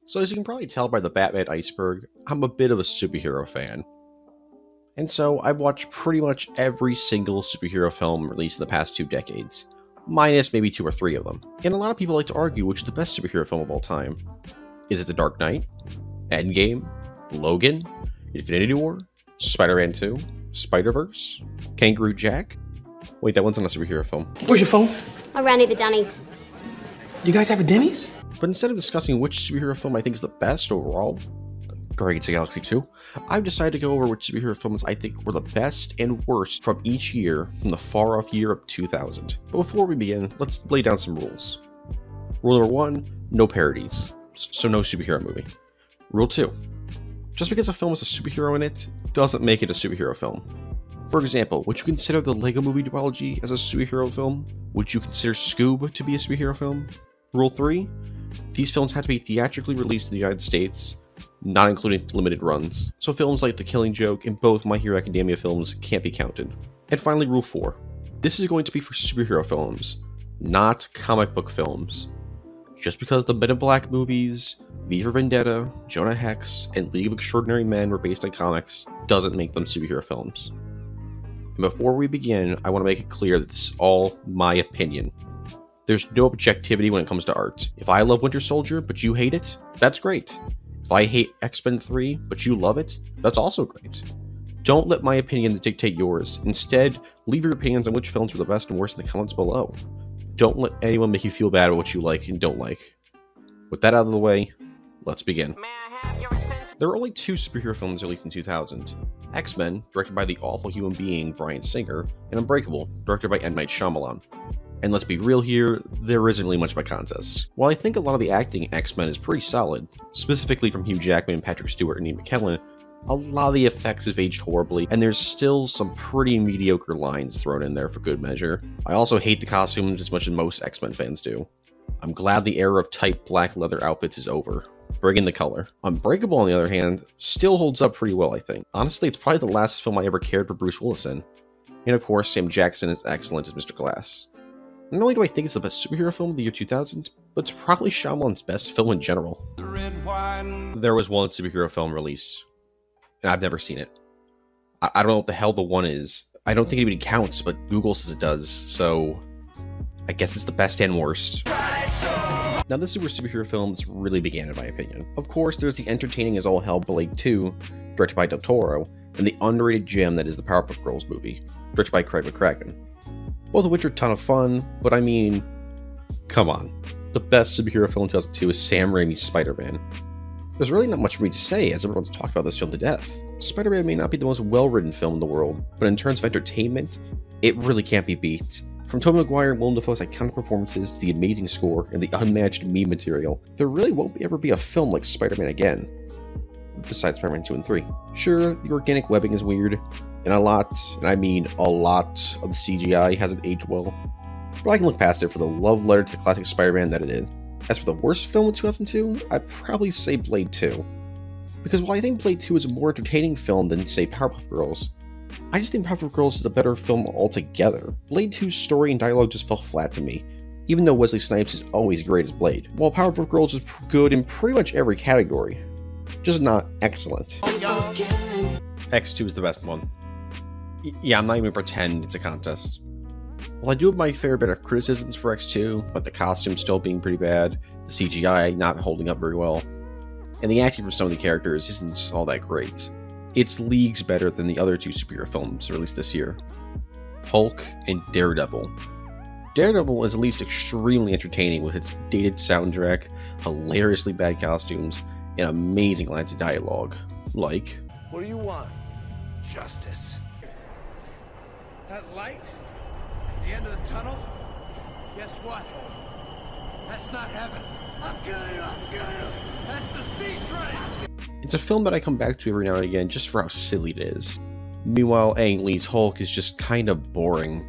So as you can probably tell by the Batman iceberg, I'm a bit of a superhero fan. And so I've watched pretty much every single superhero film released in the past 2 decades, minus maybe 2 or 3 of them. And a lot of people like to argue which is the best superhero film of all time. Is it The Dark Knight? Endgame? Logan? Infinity War? Spider-Man 2? Spider-Verse? Kangaroo Jack? Wait, that one's not a superhero film. Where's your phone? I ran at the Denny's. You guys have a Denny's? But instead of discussing which superhero film I think is the best overall, Guardians of the Galaxy 2, I've decided to go over which superhero films I think were the best and worst from each year from the far-off year of 2000. But before we begin, let's lay down some rules. Rule number 1, no parodies, so no superhero movie. Rule 2, just because a film has a superhero in it, doesn't make it a superhero film. For example, would you consider the Lego Movie duology as a superhero film? Would you consider Scoob to be a superhero film? Rule 3, these films had to be theatrically released in the United States, not including limited runs, so films like The Killing Joke and both My Hero Academia films can't be counted. And finally, Rule 4, this is going to be for superhero films, not comic book films. Just because the Men in Black movies, V for Vendetta, Jonah Hex, and League of Extraordinary Men were based on comics, doesn't make them superhero films. And before we begin, I want to make it clear that this is all my opinion. There's no objectivity when it comes to art. If I love Winter Soldier, but you hate it, that's great. If I hate X-Men 3, but you love it, that's also great. Don't let my opinions dictate yours. Instead, leave your opinions on which films are the best and worst in the comments below. Don't let anyone make you feel bad about what you like and don't like. With that out of the way, let's begin. There were only 2 superhero films released in 2000. X-Men, directed by the awful human being Bryan Singer, and Unbreakable, directed by M. Night Shyamalan. And let's be real here, there isn't really much of a contest. While I think a lot of the acting in X-Men is pretty solid, specifically from Hugh Jackman, Patrick Stewart, and Ian McKellen, a lot of the effects have aged horribly, and there's still some pretty mediocre lines thrown in there for good measure. I also hate the costumes as much as most X-Men fans do. I'm glad the era of tight black leather outfits is over. Bring in the color. Unbreakable, on the other hand, still holds up pretty well, I think. Honestly, it's probably the last film I ever cared for Bruce Willis in. And of course, Sam Jackson is excellent as Mr. Glass. Not only do I think it's the best superhero film of the year 2000, but it's probably Shyamalan's best film in general. There was one superhero film released, and I've never seen it. I don't know what the hell the one is. I don't think it even counts, but Google says it does, so I guess it's the best and worst. Now this is where superhero films really began in my opinion. Of course, there's the entertaining as all hell Blade 2, directed by Del Toro, and the underrated gem that is the Powerpuff Girls movie, directed by Craig McCracken. Both of which are a ton of fun, but I mean, come on. The best superhero film in 2002 is Sam Raimi's Spider-Man. There's really not much for me to say, as everyone's talked about this film to death. Spider-Man may not be the most well-written film in the world, but in terms of entertainment, it really can't be beat. From Tobey Maguire and Willem Dafoe's iconic performances to the amazing score and the unmatched meme material, there really won't ever be a film like Spider-Man again. Besides Spider-Man 2 and 3. Sure, the organic webbing is weird, and a lot, and I mean a lot, of the CGI hasn't aged well. But I can look past it for the love letter to classic Spider-Man that it is. As for the worst film of 2002, I'd probably say Blade 2. Because while I think Blade 2 is a more entertaining film than, say, Powerpuff Girls, I just think Powerpuff Girls is a better film altogether. Blade 2's story and dialogue just fell flat to me, even though Wesley Snipes is always great as Blade, while Powerpuff Girls is good in pretty much every category, just not excellent. X2 is the best one. Yeah, I'm not even pretend it's a contest. Well, I do have my fair bit of criticisms for X2, but the costume still being pretty bad, the CGI not holding up very well, and the acting for some of the characters isn't all that great. It's leagues better than the other 2 superhero films released this year, Hulk and Daredevil. Daredevil is at least extremely entertaining with its dated soundtrack, hilariously bad costumes, and amazing lines of dialogue, like, "What do you want? Justice." That light? At the end of the tunnel? Guess what? That's not heaven. I'm gonna. That's the sea train! It's a film that I come back to every now and again just for how silly it is. Meanwhile, Ang Lee's Hulk is just kind of boring.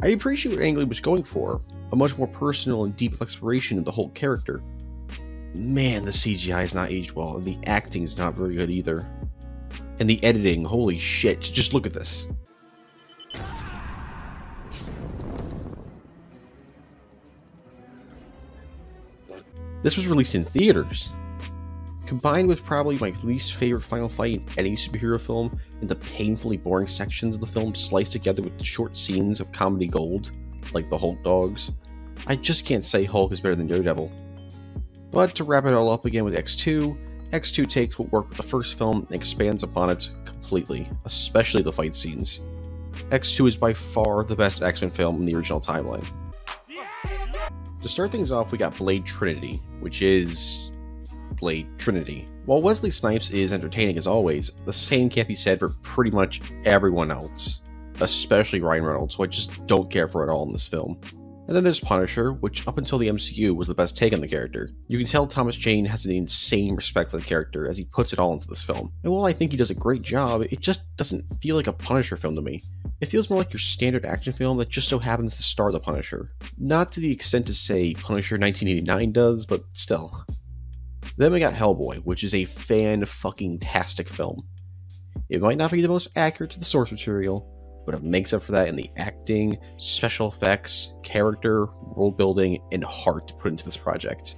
I appreciate what Ang Lee was going for, a much more personal and deep exploration of the Hulk character. Man, the CGI is not aged well, and the acting is not very good either. And the editing, holy shit, just look at this. This was released in theaters. Combined with probably my least favorite final fight in any superhero film, and the painfully boring sections of the film sliced together with the short scenes of comedy gold, like the Hulk dogs, I just can't say Hulk is better than Daredevil. But to wrap it all up again with X2, X2 takes what worked with the first film and expands upon it completely, especially the fight scenes. X2 is by far the best X-Men film in the original timeline. To start things off, we got Blade Trinity, which is Blade Trinity. While Wesley Snipes is entertaining as always, the same can't be said for pretty much everyone else, especially Ryan Reynolds, who I just don't care for at all in this film. And then there's Punisher, which up until the MCU was the best take on the character. You can tell Thomas Jane has an insane respect for the character as he puts it all into this film. And while I think he does a great job, it just doesn't feel like a Punisher film to me. It feels more like your standard action film that just so happens to star the Punisher. Not to the extent to say Punisher 1989 does, but still. Then we got Hellboy, which is a fan-fucking-tastic film. It might not be the most accurate to the source material, but it makes up for that in the acting, special effects, character, world building, and heart put into this project.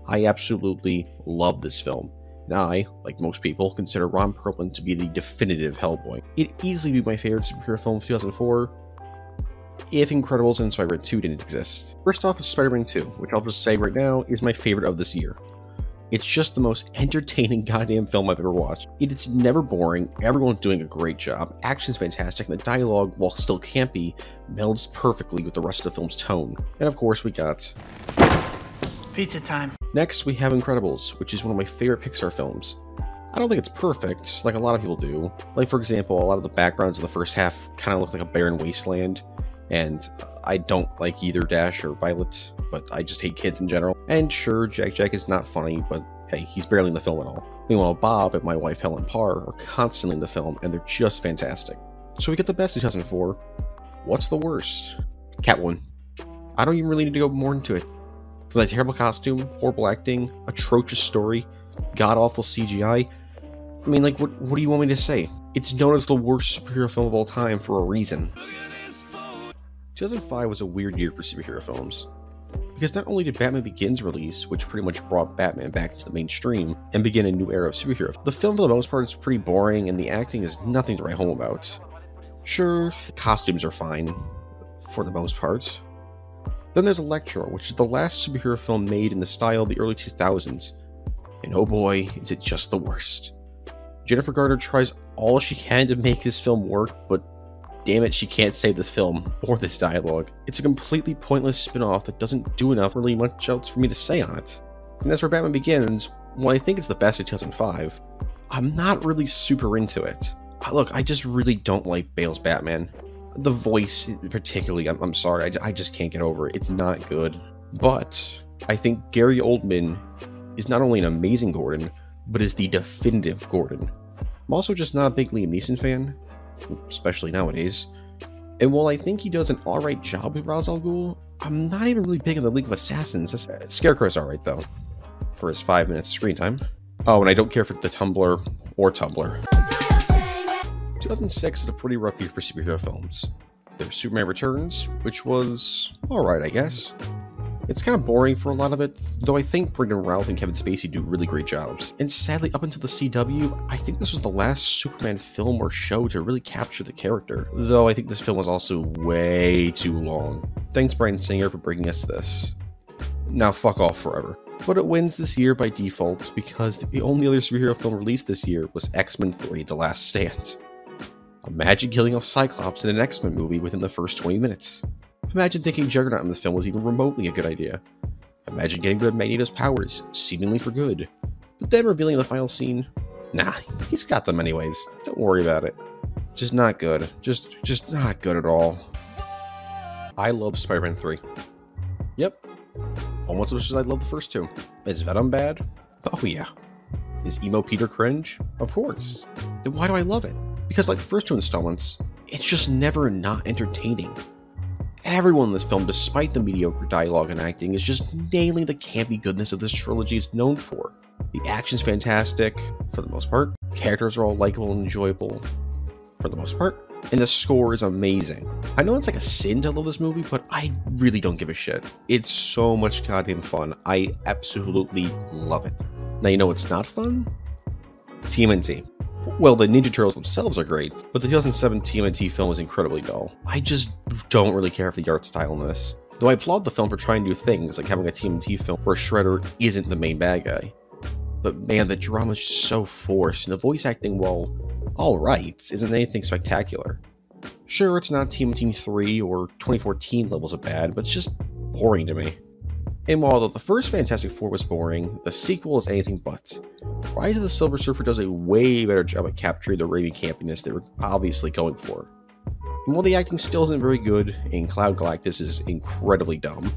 I absolutely love this film, and I, like most people, consider Ron Perlman to be the definitive Hellboy. It'd easily be my favorite superhero film of 2004, if Incredibles and Spider-Man 2 didn't exist. First off is Spider-Man 2, which I'll just say right now is my favorite of this year. It's just the most entertaining goddamn film I've ever watched. It's never boring, everyone's doing a great job, action's fantastic, and the dialogue, while still campy, melds perfectly with the rest of the film's tone. And of course we got... Pizza time. Next we have Incredibles, which is one of my favorite Pixar films. I don't think it's perfect, like a lot of people do. Like for example, a lot of the backgrounds in the first half kind of look like a barren wasteland, and I don't like either Dash or Violet, but I just hate kids in general. And sure, Jack is not funny, but hey, he's barely in the film at all. Meanwhile, Bob and my wife Helen Parr are constantly in the film, and they're just fantastic. So we get the best of 2004. What's the worst? Catwoman. I don't even really need to go more into it. From that terrible costume, horrible acting, atrocious story, god-awful CGI, I mean, like, what do you want me to say? It's known as the worst superhero film of all time for a reason. 2005 was a weird year for superhero films, because not only did Batman Begins release, which pretty much brought Batman back into the mainstream and begin a new era of superhero, the film for the most part is pretty boring and the acting is nothing to write home about. Sure, the costumes are fine, for the most part. Then there's Elektra, which is the last superhero film made in the style of the early 2000s, and oh boy, is it just the worst. Jennifer Garner tries all she can to make this film work, but damn it, she can't save this film, or this dialogue. It's a completely pointless spin-off that doesn't do enough really much else for me to say on it. And as for Batman Begins, while I think it's the best of 2005, I'm not really super into it. Look, I just really don't like Bale's Batman. The voice, particularly, I'm sorry, I just can't get over it. It's not good. But I think Gary Oldman is not only an amazing Gordon, but is the definitive Gordon. I'm also just not a big Liam Neeson fan, especially nowadays. And while I think he does an alright job with Ra's al Ghul, I'm not even really big on the League of Assassins. Scarecrow's alright though, for his 5 minutes of screen time. Oh, and I don't care for the Tumblr or Tumblr. 2006 is a pretty rough year for superhero films. There's Superman Returns, which was alright, I guess. It's kind of boring for a lot of it, though I think Brendan Routh and Kevin Spacey do really great jobs. And sadly, up until the CW, I think this was the last Superman film or show to really capture the character, though I think this film was also way too long. Thanks Bryan Singer for bringing us this. Now fuck off forever. But it wins this year by default, because the only other superhero film released this year was X-Men 3: The Last Stand. Imagine killing off Cyclops in an X-Men movie within the first 20 minutes. Imagine thinking Juggernaut in this film was even remotely a good idea. Imagine getting rid of Magneto's powers, seemingly for good, but then revealing in the final scene, nah, he's got them anyways, don't worry about it. Just not good. Just not good at all. I love Spider-Man 3. Yep. Almost as much as I love the first two. Is Venom bad? Oh yeah. Is Emo Peter cringe? Of course. Then why do I love it? Because like the first two installments, it's just never not entertaining. Everyone in this film, despite the mediocre dialogue and acting, is just nailing the campy goodness of this trilogy is known for. The action's fantastic, for the most part. Characters are all likable and enjoyable, for the most part. And the score is amazing. I know it's like a sin to love this movie, but I really don't give a shit. It's so much goddamn fun. I absolutely love it. Now you know what's not fun? TMNT. Well, the Ninja Turtles themselves are great, but the 2007 TMNT film was incredibly dull. I just don't really care for the art style in this. Though I applaud the film for trying new things, like having a TMNT film where Shredder isn't the main bad guy. But man, the drama is just so forced, and the voice acting, while alright, isn't anything spectacular. Sure, it's not TMNT 3 or 2014 levels of bad, but it's just boring to me. And while the first Fantastic Four was boring, the sequel is anything but. Rise of the Silver Surfer does a way better job at capturing the raving campiness they were obviously going for. And while the acting still isn't very good, and Cloud Galactus is incredibly dumb,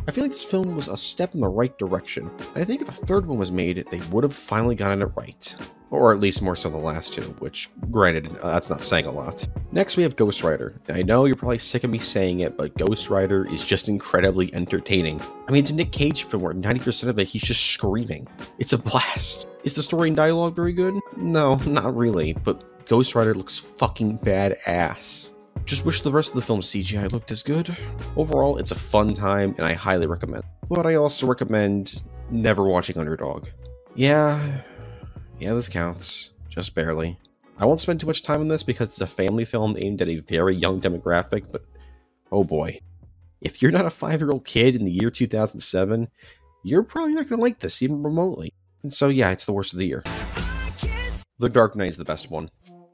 I feel like this film was a step in the right direction, and I think if a third one was made, they would have finally gotten it right. Or at least more so than the last two, which, granted, that's not saying a lot. Next we have Ghost Rider, and I know you're probably sick of me saying it, but Ghost Rider is just incredibly entertaining. I mean, it's a Nick Cage film where 90% of it he's just screaming. It's a blast. Is the story and dialogue very good? No, not really, but Ghost Rider looks fucking badass. Just wish the rest of the film's CGI looked as good. Overall, it's a fun time, and I highly recommend. But I also recommend never watching Underdog. Yeah, this counts. Just barely. I won't spend too much time on this because it's a family film aimed at a very young demographic, but oh boy. If you're not a 5-year-old kid in the year 2007, you're probably not going to like this, even remotely. And so yeah, it's the worst of the year. The Dark Knight is the best one.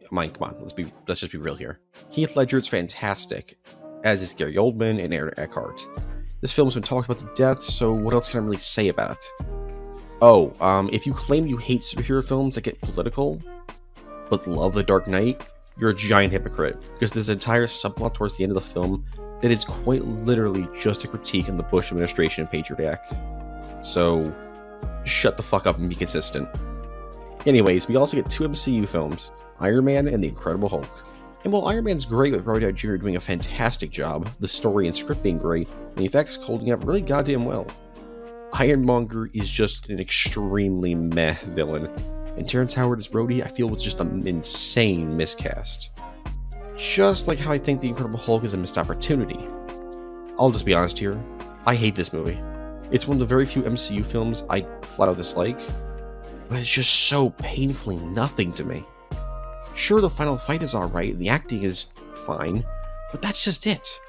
Come on, let's just be real here. Heath Ledger is fantastic, as is Gary Oldman and Aaron Eckhart. This film's been talked about to death, so what else can I really say about it? Oh, if you claim you hate superhero films that get political, but love The Dark Knight, you're a giant hypocrite, because there's an entire subplot towards the end of the film that is quite literally just a critique on the Bush administration and Patriot Act. So, shut the fuck up and be consistent. Anyways, we also get 2 MCU films, Iron Man and The Incredible Hulk. And while Iron Man's great with Robert Downey Jr. doing a fantastic job, the story and script being great, and the effects holding up really goddamn well, Ironmonger is just an extremely meh villain, and Terrence Howard as Rhodey I feel was just an insane miscast. Just like how I think The Incredible Hulk is a missed opportunity. I'll just be honest here, I hate this movie. It's one of the very few MCU films I flat out dislike, but it's just so painfully nothing to me. Sure, the final fight is alright, the acting is fine, but that's just it.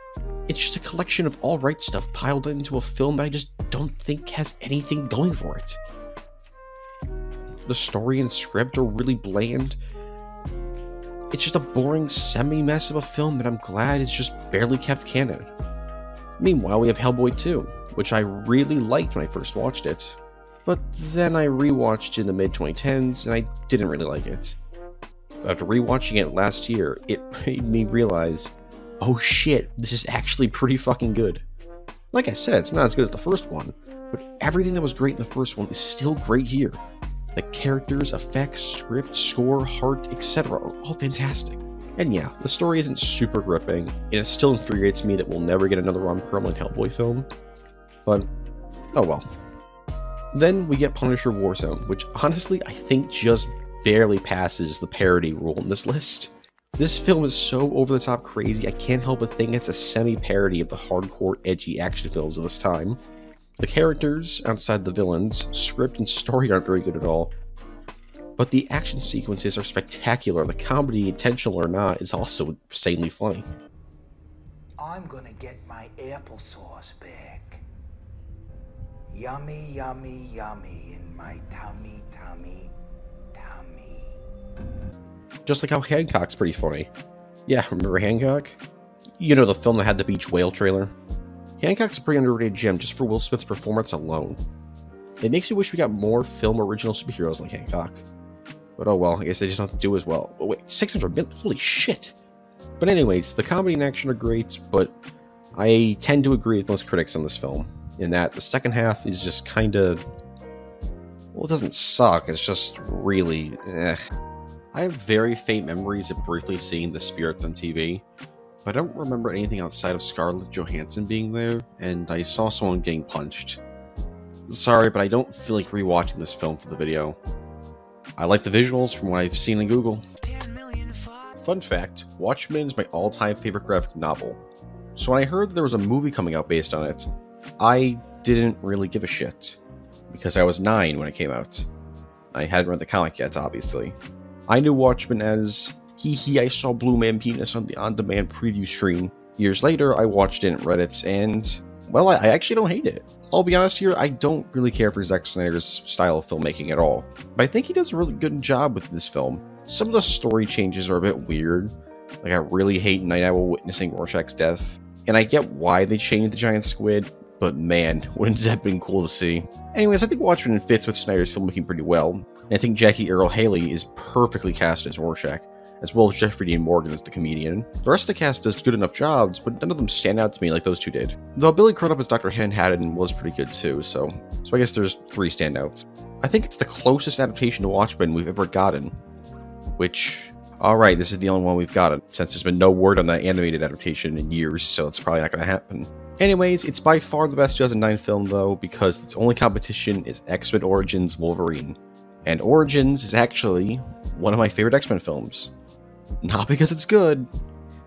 It's just a collection of alright stuff piled into a film that I just don't think has anything going for it. The story and script are really bland. It's just a boring semi-mess of a film that I'm glad is just barely kept canon. Meanwhile, we have Hellboy 2, which I really liked when I first watched it, but then I rewatched it in the mid-2010s and I didn't really like it. After rewatching it last year, it made me realize, oh shit, this is actually pretty fucking good. Like I said, it's not as good as the first one, but everything that was great in the first one is still great here. The characters, effects, script, score, heart, etc. are all fantastic. And yeah, the story isn't super gripping, and it still infuriates me that we'll never get another Ron Perlman Hellboy film, but oh well. Then we get Punisher Warzone, which honestly I think just barely passes the parody rule in this list. This film is so over-the-top crazy, I can't help but think it's a semi-parody of the hardcore, edgy action films of this time. The characters, outside the villains, script and story aren't very good at all, but the action sequences are spectacular. The comedy, intentional or not, is also insanely funny. I'm gonna get my applesauce back. Yummy, yummy, yummy in my tummy, tummy, tummy. Just like how Hancock's pretty funny. Yeah, remember Hancock? You know, the film that had the beach whale trailer? Hancock's a pretty underrated gem just for Will Smith's performance alone. It makes me wish we got more film original superheroes like Hancock. But oh well, I guess they just don't do as well. But wait, 600 million? Holy shit! But anyways, the comedy and action are great, but I tend to agree with most critics on this film, in that the second half is just kinda... well, it doesn't suck, it's just really... eh. I have very faint memories of briefly seeing The Spirits on TV, but I don't remember anything outside of Scarlett Johansson being there, and I saw someone getting punched. Sorry, but I don't feel like rewatching this film for the video. I like the visuals from what I've seen in Google. Fun fact, Watchmen is my all-time favorite graphic novel. So when I heard that there was a movie coming out based on it, I didn't really give a shit. because I was 9 when it came out. I hadn't read the comic yet, obviously. I knew Watchmen as, hee I saw Blue Man penis on the on-demand preview screen. Years later, I watched it in Reddit, and, well, I actually don't hate it. I'll be honest here, I don't really care for Zack Snyder's style of filmmaking at all, but I think he does a really good job with this film. Some of the story changes are a bit weird, like I really hate Night Owl witnessing Rorschach's death, and I get why they changed the giant squid, but man, wouldn't that have been cool to see. Anyways, I think Watchmen fits with Snyder's filmmaking pretty well, and I think Jackie Earle Haley is perfectly cast as Rorschach, as well as Jeffrey Dean Morgan as the comedian. The rest of the cast does good enough jobs, but none of them stand out to me like those two did. Though Billy Crudup as Dr. Manhattan was pretty good too, so I guess there's 3 standouts. I think it's the closest adaptation to Watchmen we've ever gotten, which, alright, this is the only one we've gotten, since there's been no word on the animated adaptation in years, so it's probably not going to happen. Anyways, it's by far the best 2009 film though, because its only competition is X-Men Origins Wolverine. And Origins is actually one of my favorite X-Men films. Not because it's good.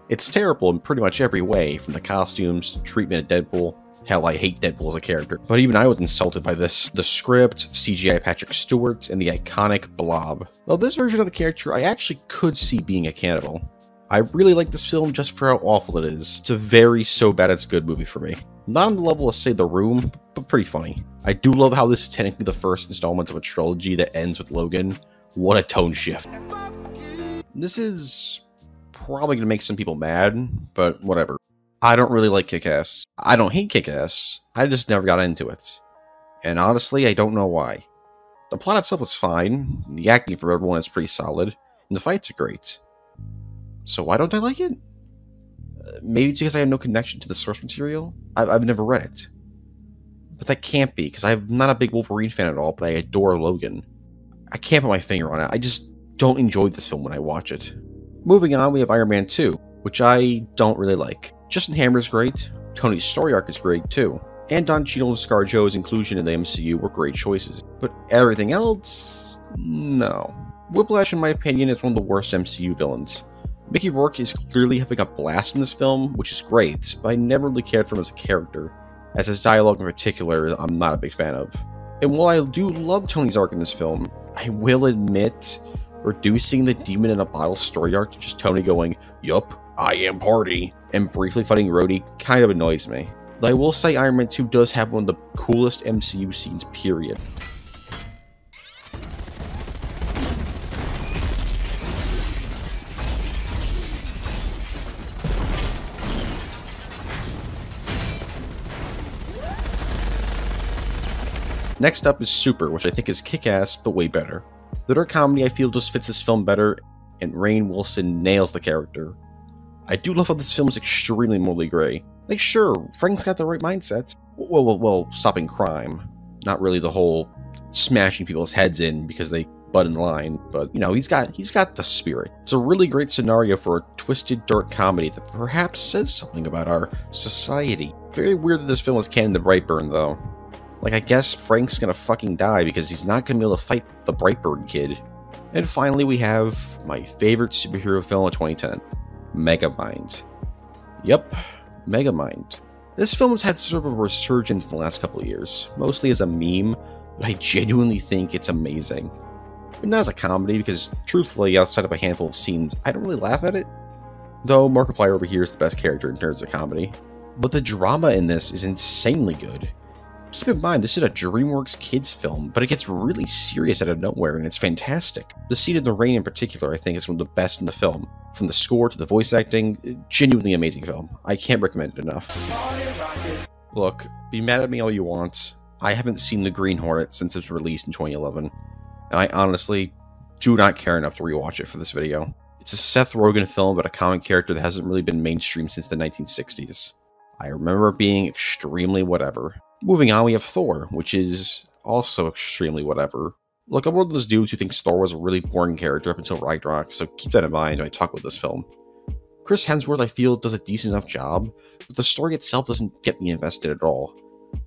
It's terrible in pretty much every way, from the costumes, treatment of Deadpool. Hell, I hate Deadpool as a character. But even I was insulted by this. The script, CGI Patrick Stewart, and the iconic Blob. Well, this version of the character I actually could see being a cannibal. I really like this film just for how awful it is. It's a very so bad it's good movie for me. Not on the level of, say, The Room, but pretty funny. I do love how this is technically the first installment of a trilogy that ends with Logan. What a tone shift. This is probably going to make some people mad, but whatever. I don't really like Kick-Ass. I don't hate Kick-Ass, I just never got into it. And honestly, I don't know why. The plot itself is fine, the acting for everyone is pretty solid, and the fights are great. So why don't I like it? Maybe it's because I have no connection to the source material? I've never read it. But that can't be, because I'm not a big Wolverine fan at all, but I adore Logan. I can't put my finger on it, I just don't enjoy this film when I watch it. Moving on, we have Iron Man 2, which I don't really like. Justin Hammer's great, Tony's story arc is great too, and Don Cheadle and ScarJo's inclusion in the MCU were great choices. But everything else? No. Whiplash, in my opinion, is one of the worst MCU villains. Mickey Rourke is clearly having a blast in this film, which is great, but I never really cared for him as a character, as his dialogue in particular I'm not a big fan of. And while I do love Tony's arc in this film, I will admit, reducing the demon in a bottle story arc to just Tony going, "Yup, I am party," and briefly fighting Rhodey kind of annoys me. Though I will say Iron Man 2 does have one of the coolest MCU scenes, period. Next up is Super, which I think is kick-ass, but way better. The dark comedy I feel just fits this film better, and Rainn Wilson nails the character. I do love how this film is extremely morally gray. Like, sure, Frank's got the right mindset. Well, stopping crime. Not really the whole smashing people's heads in because they butt in line, but, you know, he's got the spirit. It's a really great scenario for a twisted, dark comedy that perhaps says something about our society. Very weird that this film was canon to Brightburn, though. Like, I guess Frank's gonna fucking die because he's not gonna be able to fight the Brightburn kid. And finally, we have my favorite superhero film of 2010, Megamind. Yep, Megamind. This film has had sort of a resurgence in the last couple of years, mostly as a meme, but I genuinely think it's amazing. But not as a comedy, because truthfully, outside of a handful of scenes, I don't really laugh at it. Though Markiplier over here is the best character in terms of comedy. But the drama in this is insanely good. Keep in mind, this is a DreamWorks kids film, but it gets really serious out of nowhere, and it's fantastic. The scene in the rain in particular, I think, is one of the best in the film. From the score to the voice acting, genuinely amazing film. I can't recommend it enough. Look, be mad at me all you want. I haven't seen The Green Hornet since it was released in 2011, and I honestly do not care enough to rewatch it for this video. It's a Seth Rogen film about a comic character that hasn't really been mainstream since the 1960s. I remember it being extremely whatever. Moving on, we have Thor, which is also extremely whatever. Look, I'm one of those dudes who thinks Thor was a really boring character up until Ragnarok, so keep that in mind when I talk about this film. Chris Hemsworth, I feel, does a decent enough job, but the story itself doesn't get me invested at all.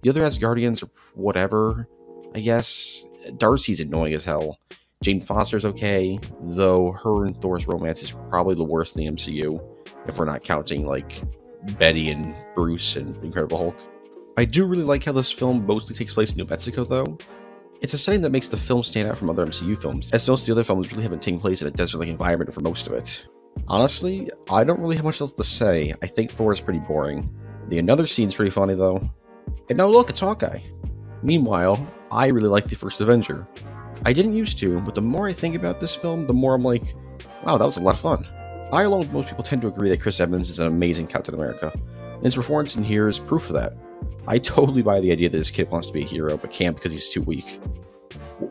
The other Asgardians are whatever, I guess. Darcy's annoying as hell. Jane Foster's okay, though her and Thor's romance is probably the worst in the MCU, if we're not counting, like, Betty and Bruce and Incredible Hulk. I do really like how this film mostly takes place in New Mexico, though. It's a setting that makes the film stand out from other MCU films, as most of the other films really haven't taken place in a desert-like environment for most of it. Honestly, I don't really have much else to say. I think Thor is pretty boring. The another scene's pretty funny though. And now look, it's Hawkeye. Meanwhile, I really like the first Avenger. I didn't used to, but the more I think about this film, the more I'm like, wow, that was a lot of fun. I, along with most people, tend to agree that Chris Evans is an amazing Captain America, and his performance in here is proof of that. I totally buy the idea that this kid wants to be a hero, but can't because he's too weak.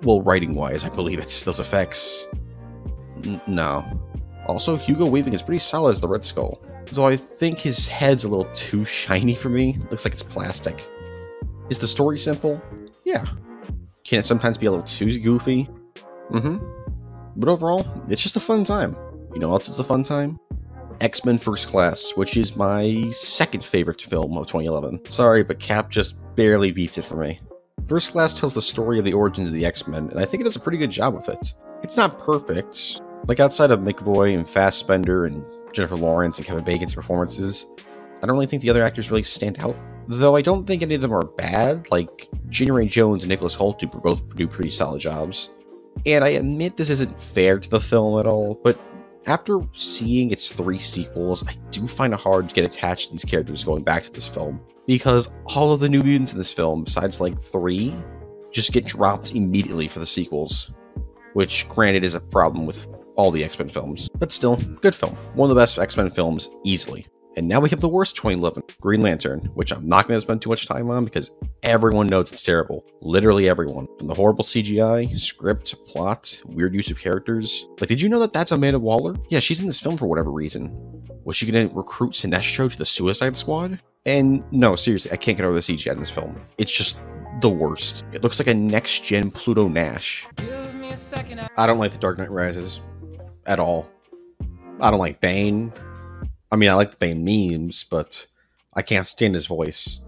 Well, writing-wise, I believe it's those effects. No. Also, Hugo Weaving is pretty solid as the Red Skull, though I think his head's a little too shiny for me. Looks like it's plastic. Is the story simple? Yeah. Can it sometimes be a little too goofy? But overall, it's just a fun time. You know what else is a fun time? X-Men First Class, which is my second favorite film of 2011. Sorry, but Cap just barely beats it for me. First Class tells the story of the origins of the X-Men, and I think it does a pretty good job with it. It's not perfect. Like, outside of McAvoy and Fassbender and Jennifer Lawrence and Kevin Bacon's performances, I don't really think the other actors really stand out. Though I don't think any of them are bad, like January Jones and Nicholas Hoult both do pretty solid jobs. And I admit this isn't fair to the film at all, but after seeing its 3 sequels, I do find it hard to get attached to these characters going back to this film, because all of the New Mutants in this film, besides like 3, just get dropped immediately for the sequels, which granted is a problem with all the X-Men films, but still, good film. One of the best X-Men films, easily. And now we have the worst 2011, Green Lantern, which I'm not going to spend too much time on because everyone knows it's terrible. Literally everyone. From the horrible CGI, script, plot, weird use of characters. Like, did you know that that's Amanda Waller? Yeah, she's in this film for whatever reason. Was she going to recruit Sinestro to the Suicide Squad? And no, seriously, I can't get over the CGI in this film. It's just the worst. It looks like a next-gen Pluto Nash. I don't like The Dark Knight Rises. At all. I don't like Bane. I mean, I like the Bane memes, but I can't stand his voice.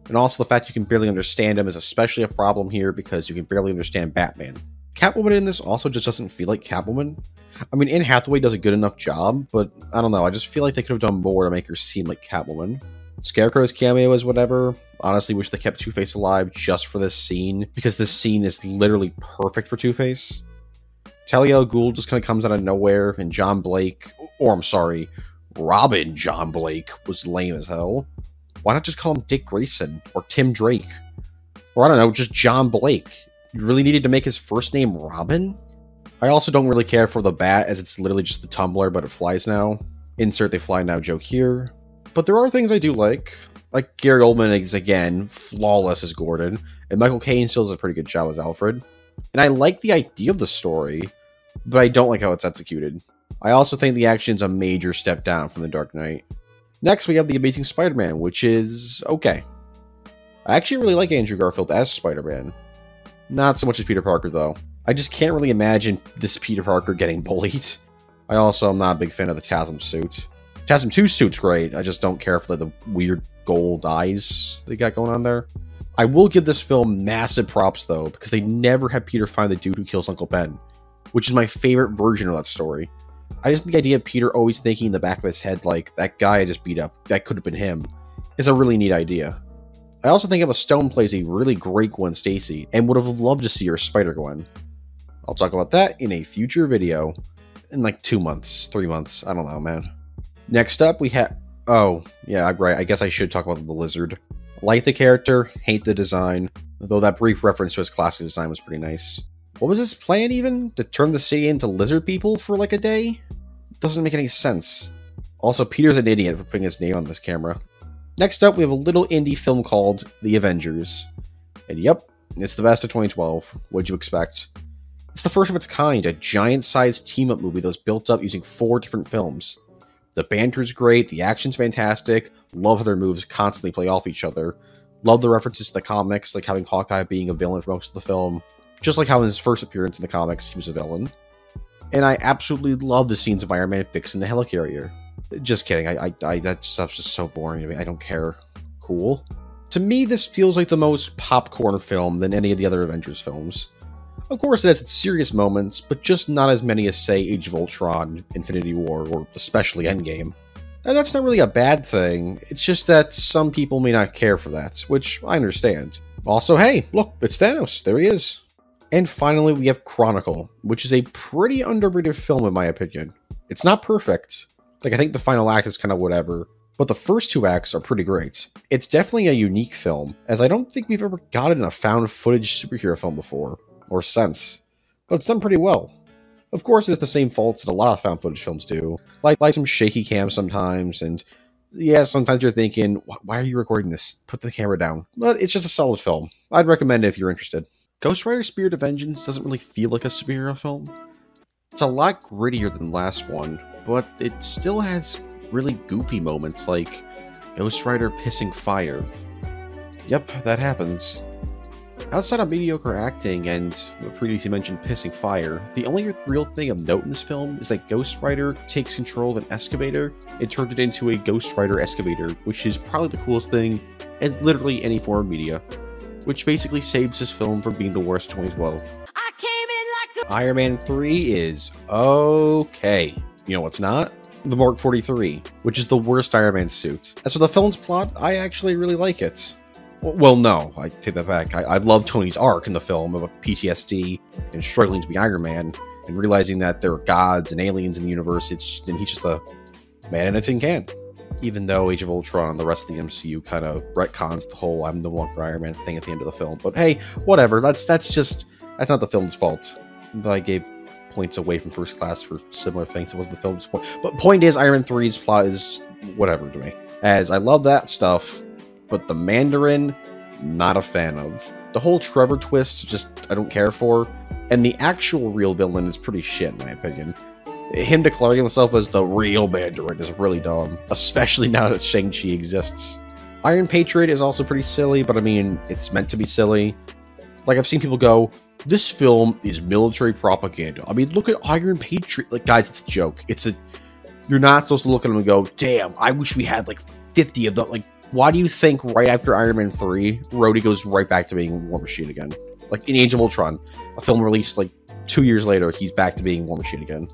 And also the fact you can barely understand him is especially a problem here because you can barely understand Batman. Catwoman in this also just doesn't feel like Catwoman. I mean, Anne Hathaway does a good enough job, but I don't know, I just feel like they could have done more to make her seem like Catwoman. Scarecrow's cameo is whatever. Honestly, wish they kept Two-Face alive just for this scene, because this scene is literally perfect for Two-Face. Talia al Ghul just kind of comes out of nowhere, and John Blake, or I'm sorry, Robin John Blake was lame as hell. Why not just call him Dick Grayson or Tim Drake? Or I don't know, just John Blake. You really needed to make his first name Robin? I also don't really care for the bat, as it's literally just the tumbler, but it flies now. Insert they fly now joke here. But there are things I do like. Like Gary Oldman is, again, flawless as Gordon, and Michael Caine still does a pretty good job as Alfred. And I like the idea of the story, but I don't like how it's executed. I also think the action's a major step down from The Dark Knight. Next, we have The Amazing Spider-Man, which is okay. I actually really like Andrew Garfield as Spider-Man. Not so much as Peter Parker, though. I just can't really imagine this Peter Parker getting bullied. I also am not a big fan of the TASM suit. TASM 2 suit's great, I just don't care for the weird gold eyes they got going on there. I will give this film massive props, though, because they never had Peter find the dude who kills Uncle Ben, which is my favorite version of that story. I just think the idea of Peter always thinking in the back of his head, like, that guy I just beat up, that could have been him, is a really neat idea. I also think Emma Stone plays a really great Gwen Stacy, and would have loved to see her Spider-Gwen. I'll talk about that in a future video, in like 2 months, 3 months, I don't know, man. Next up, we have... Oh, yeah, right, I guess I should talk about the Lizard. Like the character, hate the design, though that brief reference to his classic design was pretty nice. What was his plan even? To turn the city into lizard people for like a day? Doesn't make any sense. Also, Peter's an idiot for putting his name on this camera. Next up, we have a little indie film called The Avengers. And yep, it's the best of 2012. What'd you expect? It's the first of its kind, a giant-sized team-up movie that was built up using 4 different films. The banter's great, the action's fantastic, love how their moves constantly play off each other, love the references to the comics, like having Hawkeye being a villain for most of the film, just like how in his first appearance in the comics he was a villain. And I absolutely love the scenes of Iron Man fixing the helicarrier. Just kidding, that stuff's just so boring to me, I don't care. Cool. To me, this feels like the most popcorn film than any of the other Avengers films. Of course it has its serious moments, but just not as many as, say, Age of Ultron, Infinity War, or especially Endgame. And that's not really a bad thing, it's just that some people may not care for that, which I understand. Also, hey, look, it's Thanos, there he is. And finally, we have Chronicle, which is a pretty underrated film in my opinion. It's not perfect. Like, I think the final act is kind of whatever, but the first 2 acts are pretty great. It's definitely a unique film, as I don't think we've ever gotten a found footage superhero film before, or since, but it's done pretty well. Of course, it has the same faults that a lot of found footage films do, like some shaky cams sometimes, and yeah, sometimes you're thinking, why are you recording this? Put the camera down. But it's just a solid film. I'd recommend it if you're interested. Ghost Rider Spirit of Vengeance doesn't really feel like a superhero film. It's a lot grittier than the last one, but it still has really goofy moments like Ghost Rider pissing fire. Yep, that happens. Outside of mediocre acting and the previously mentioned pissing fire, the only real thing of note in this film is that Ghost Rider takes control of an excavator and turns it into a Ghost Rider excavator, which is probably the coolest thing in literally any form of media, which basically saves this film from being the worst of 2012. I came in like a Iron Man 3 is okay. You know what's not? The Mark 43, which is the worst Iron Man suit. As for the film's plot, I actually really like it. Well, no, I take that back. I love Tony's arc in the film about PTSD and struggling to be Iron Man and realizing that there are gods and aliens in the universe, and he's just a man in a tin can. Even though Age of Ultron and the rest of the MCU kind of retcons the whole I'm no longer Iron Man thing at the end of the film. But hey, whatever, that's not the film's fault. I gave points away from First Class for similar things. It wasn't the film's point. But point is, Iron Man 3's plot is whatever to me. As I love that stuff, but the Mandarin, not a fan of. The whole Trevor twist, just I don't care for. And the actual real villain is pretty shit, in my opinion. Him declaring himself as the real Mandarin is really dumb, especially now that Shang-Chi exists. Iron Patriot is also pretty silly, but I mean, it's meant to be silly. Like, I've seen people go, this film is military propaganda. I mean, look at Iron Patriot. Like, guys, it's a joke. You're not supposed to look at them and go, damn, I wish we had like 50 of them. Like, why do you think right after Iron Man 3, Rhodey goes right back to being War Machine again? Like, in Age of Ultron, a film released like 2 years later, he's back to being War Machine again.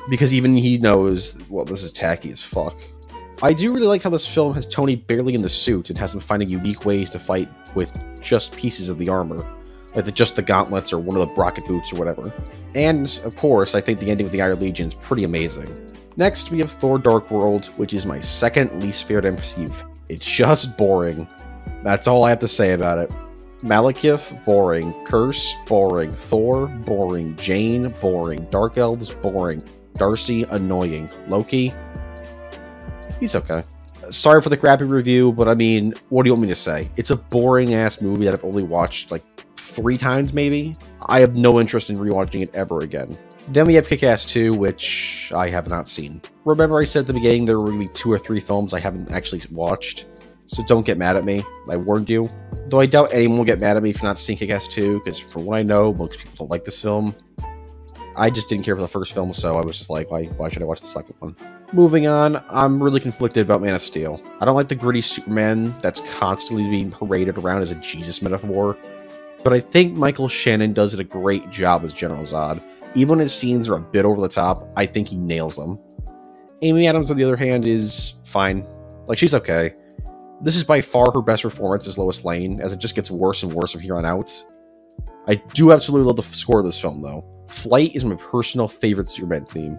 Because even he knows, well, this is tacky as fuck. I do really like how this film has Tony barely in the suit and has him finding unique ways to fight with just pieces of the armor. Like just the gauntlets or one of the rocket boots or whatever. And, of course, I think the ending with the Iron Legion is pretty amazing. Next, we have Thor Dark World, which is my second least favorite MCU. It's just boring. That's all I have to say about it. Malekith, boring. Curse, boring. Thor, boring. Jane, boring. Dark Elves, boring. Darcy, annoying. Loki, he's okay. Sorry for the crappy review, but I mean, what do you want me to say? It's a boring-ass movie that I've only watched like 3 times, maybe. I have no interest in rewatching it ever again. Then we have Kick-Ass 2, which I have not seen. Remember I said at the beginning there were going to be 2 or 3 films I haven't actually watched, so don't get mad at me. I warned you. Though I doubt anyone will get mad at me for not seeing Kick-Ass 2, because from what I know, most people don't like this film. I just didn't care for the first film, so I was just like, why should I watch the second one? Moving on, I'm really conflicted about Man of Steel. I don't like the gritty Superman that's constantly being paraded around as a Jesus metaphor, but I think Michael Shannon does a great job as General Zod. Even when his scenes are a bit over the top, I think he nails them. Amy Adams, on the other hand, is fine. Like, she's okay. This is by far her best performance as Lois Lane, as it just gets worse and worse from here on out. I do absolutely love the score of this film, though. Flight is my personal favorite Superman theme.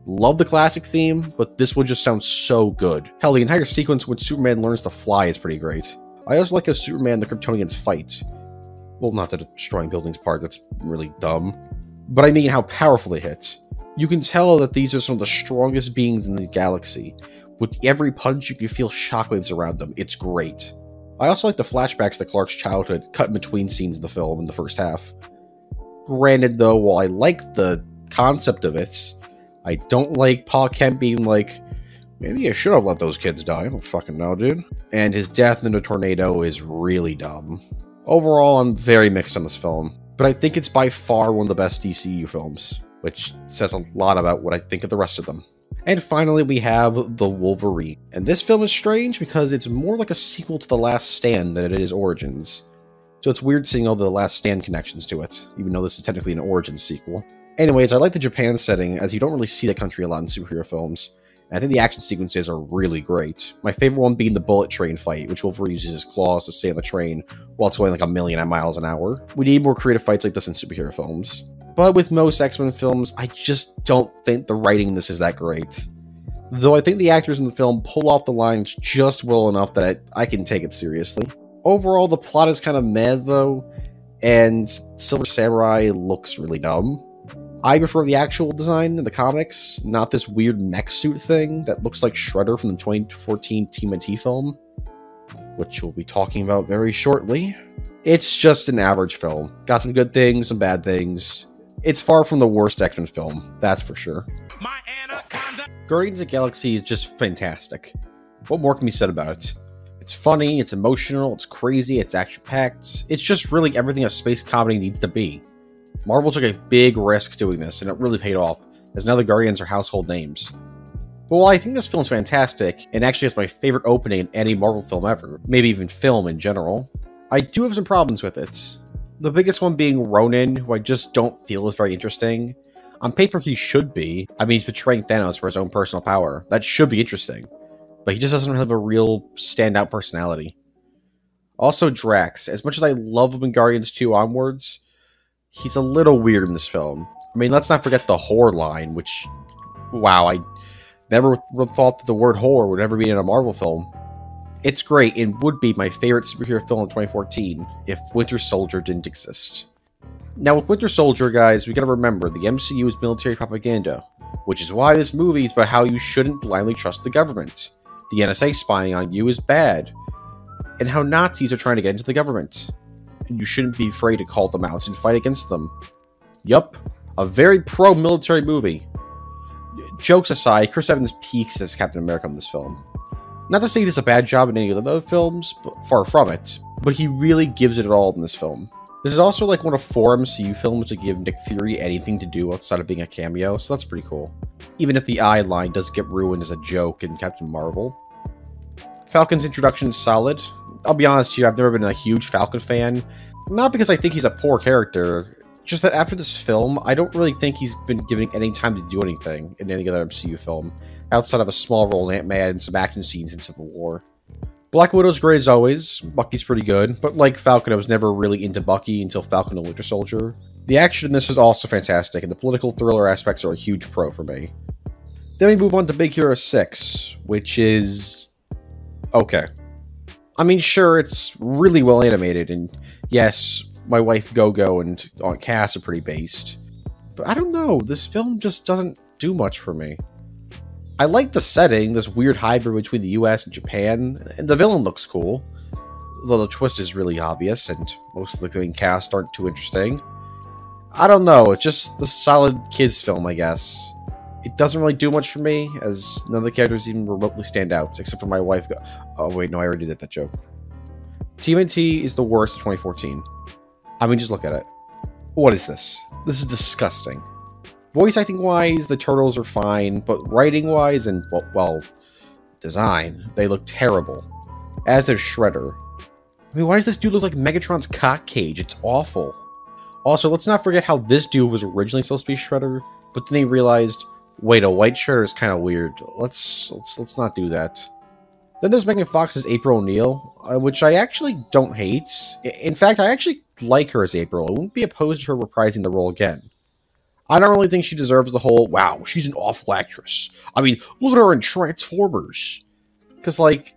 Love the classic theme, but this one just sounds so good. Hell, the entire sequence when Superman learns to fly is pretty great. I also like how Superman and the Kryptonians fight. Well, not the destroying buildings part, that's really dumb. But I mean how powerful they hit. You can tell that these are some of the strongest beings in the galaxy. With every punch, you can feel shockwaves around them. It's great. I also like the flashbacks to Clark's childhood, cut in between scenes of the film in the first half. Granted, though, while I like the concept of it, I don't like Pa Kent being like, maybe I should have let those kids die. I don't fucking know, dude. And his death in a tornado is really dumb. Overall, I'm very mixed on this film, but I think it's by far one of the best DCU films, which says a lot about what I think of the rest of them. And finally, we have The Wolverine. And this film is strange because it's more like a sequel to The Last Stand than it is Origins. So it's weird seeing all the Last Stand connections to it, even though this is technically an Origins sequel. Anyways, I like the Japan setting, as you don't really see that country a lot in superhero films. And I think the action sequences are really great. My favorite one being the bullet train fight, which Wolverine uses his claws to stay on the train while it's going like 1,000,000 miles an hour. We need more creative fights like this in superhero films. But with most X-Men films, I just don't think the writing in this is that great. Though I think the actors in the film pull off the lines just well enough that I can take it seriously. Overall, the plot is kind of meh though, and Silver Samurai looks really dumb. I prefer the actual design in the comics, not this weird mech suit thing that looks like Shredder from the 2014 TMNT film, which we'll be talking about very shortly. It's just an average film. Got some good things, some bad things. It's far from the worst X-Men film, that's for sure. My anaconda. Guardians of the Galaxy is just fantastic. What more can be said about it? It's funny, it's emotional, it's crazy, it's action-packed. It's just really everything a space comedy needs to be. Marvel took a big risk doing this, and it really paid off, as now the Guardians are household names. But while I think this film's fantastic, and actually has my favorite opening in any Marvel film ever, maybe even film in general, I do have some problems with it. The biggest one being Ronan, who I just don't feel is very interesting. On paper, he should be. I mean, he's betraying Thanos for his own personal power. That should be interesting. But he just doesn't have a real standout personality. Also, Drax. As much as I love him in Guardians 2 onwards, he's a little weird in this film. I mean, let's not forget the whore line, which... Wow, I never would have thought that the word whore would ever be in a Marvel film. It's great, and would be my favorite superhero film in 2014 if Winter Soldier didn't exist. Now, with Winter Soldier, guys, we gotta remember, the MCU is military propaganda, which is why this movie is about how you shouldn't blindly trust the government. The NSA spying on you is bad, and how Nazis are trying to get into the government. And you shouldn't be afraid to call them out and fight against them. Yup, a very pro-military movie. Jokes aside, Chris Evans peaks as Captain America in this film. Not to say he does a bad job in any of the other films, but far from it, but he really gives it all in this film. This is also like one of 4 MCU films to give Nick Fury anything to do outside of being a cameo, so that's pretty cool. Even if the eye line does get ruined as a joke in Captain Marvel. Falcon's introduction is solid. I'll be honest here, I've never been a huge Falcon fan. Not because I think he's a poor character, just that after this film, I don't really think he's been given any time to do anything in any other MCU film, outside of a small role in Ant-Man and some action scenes in Civil War. Black Widow's great as always, Bucky's pretty good, but like Falcon, I was never really into Bucky until Falcon and Winter Soldier. The action in this is also fantastic, and the political thriller aspects are a huge pro for me. Then we move on to Big Hero 6, which is... okay. I mean, sure, it's really well animated, and yes, my wife Go-Go and Aunt Cass are pretty based. But I don't know, this film just doesn't do much for me. I like the setting, this weird hybrid between the US and Japan, and the villain looks cool. Though the twist is really obvious, and most of the main cast aren't too interesting. I don't know, it's just the solid kids film, I guess. It doesn't really do much for me, as none of the characters even remotely stand out, except for my wife. Oh wait, no, I already did that joke. TMNT is the worst of 2014. I mean, just look at it. What is this? This is disgusting. Voice acting wise, the Turtles are fine, but writing wise and, well, design, they look terrible. As does Shredder. I mean, why does this dude look like Megatron's cock cage? It's awful. Also, let's not forget how this dude was originally supposed to be Shredder, but then they realized, wait, a white Shredder is kind of weird. Let's not do that. Then there's Megan Fox as April O'Neil, which I actually don't hate. In fact, I actually like her as April. I wouldn't be opposed to her reprising the role again. I don't really think she deserves the whole, wow, she's an awful actress. I mean, look at her in Transformers. Because, like,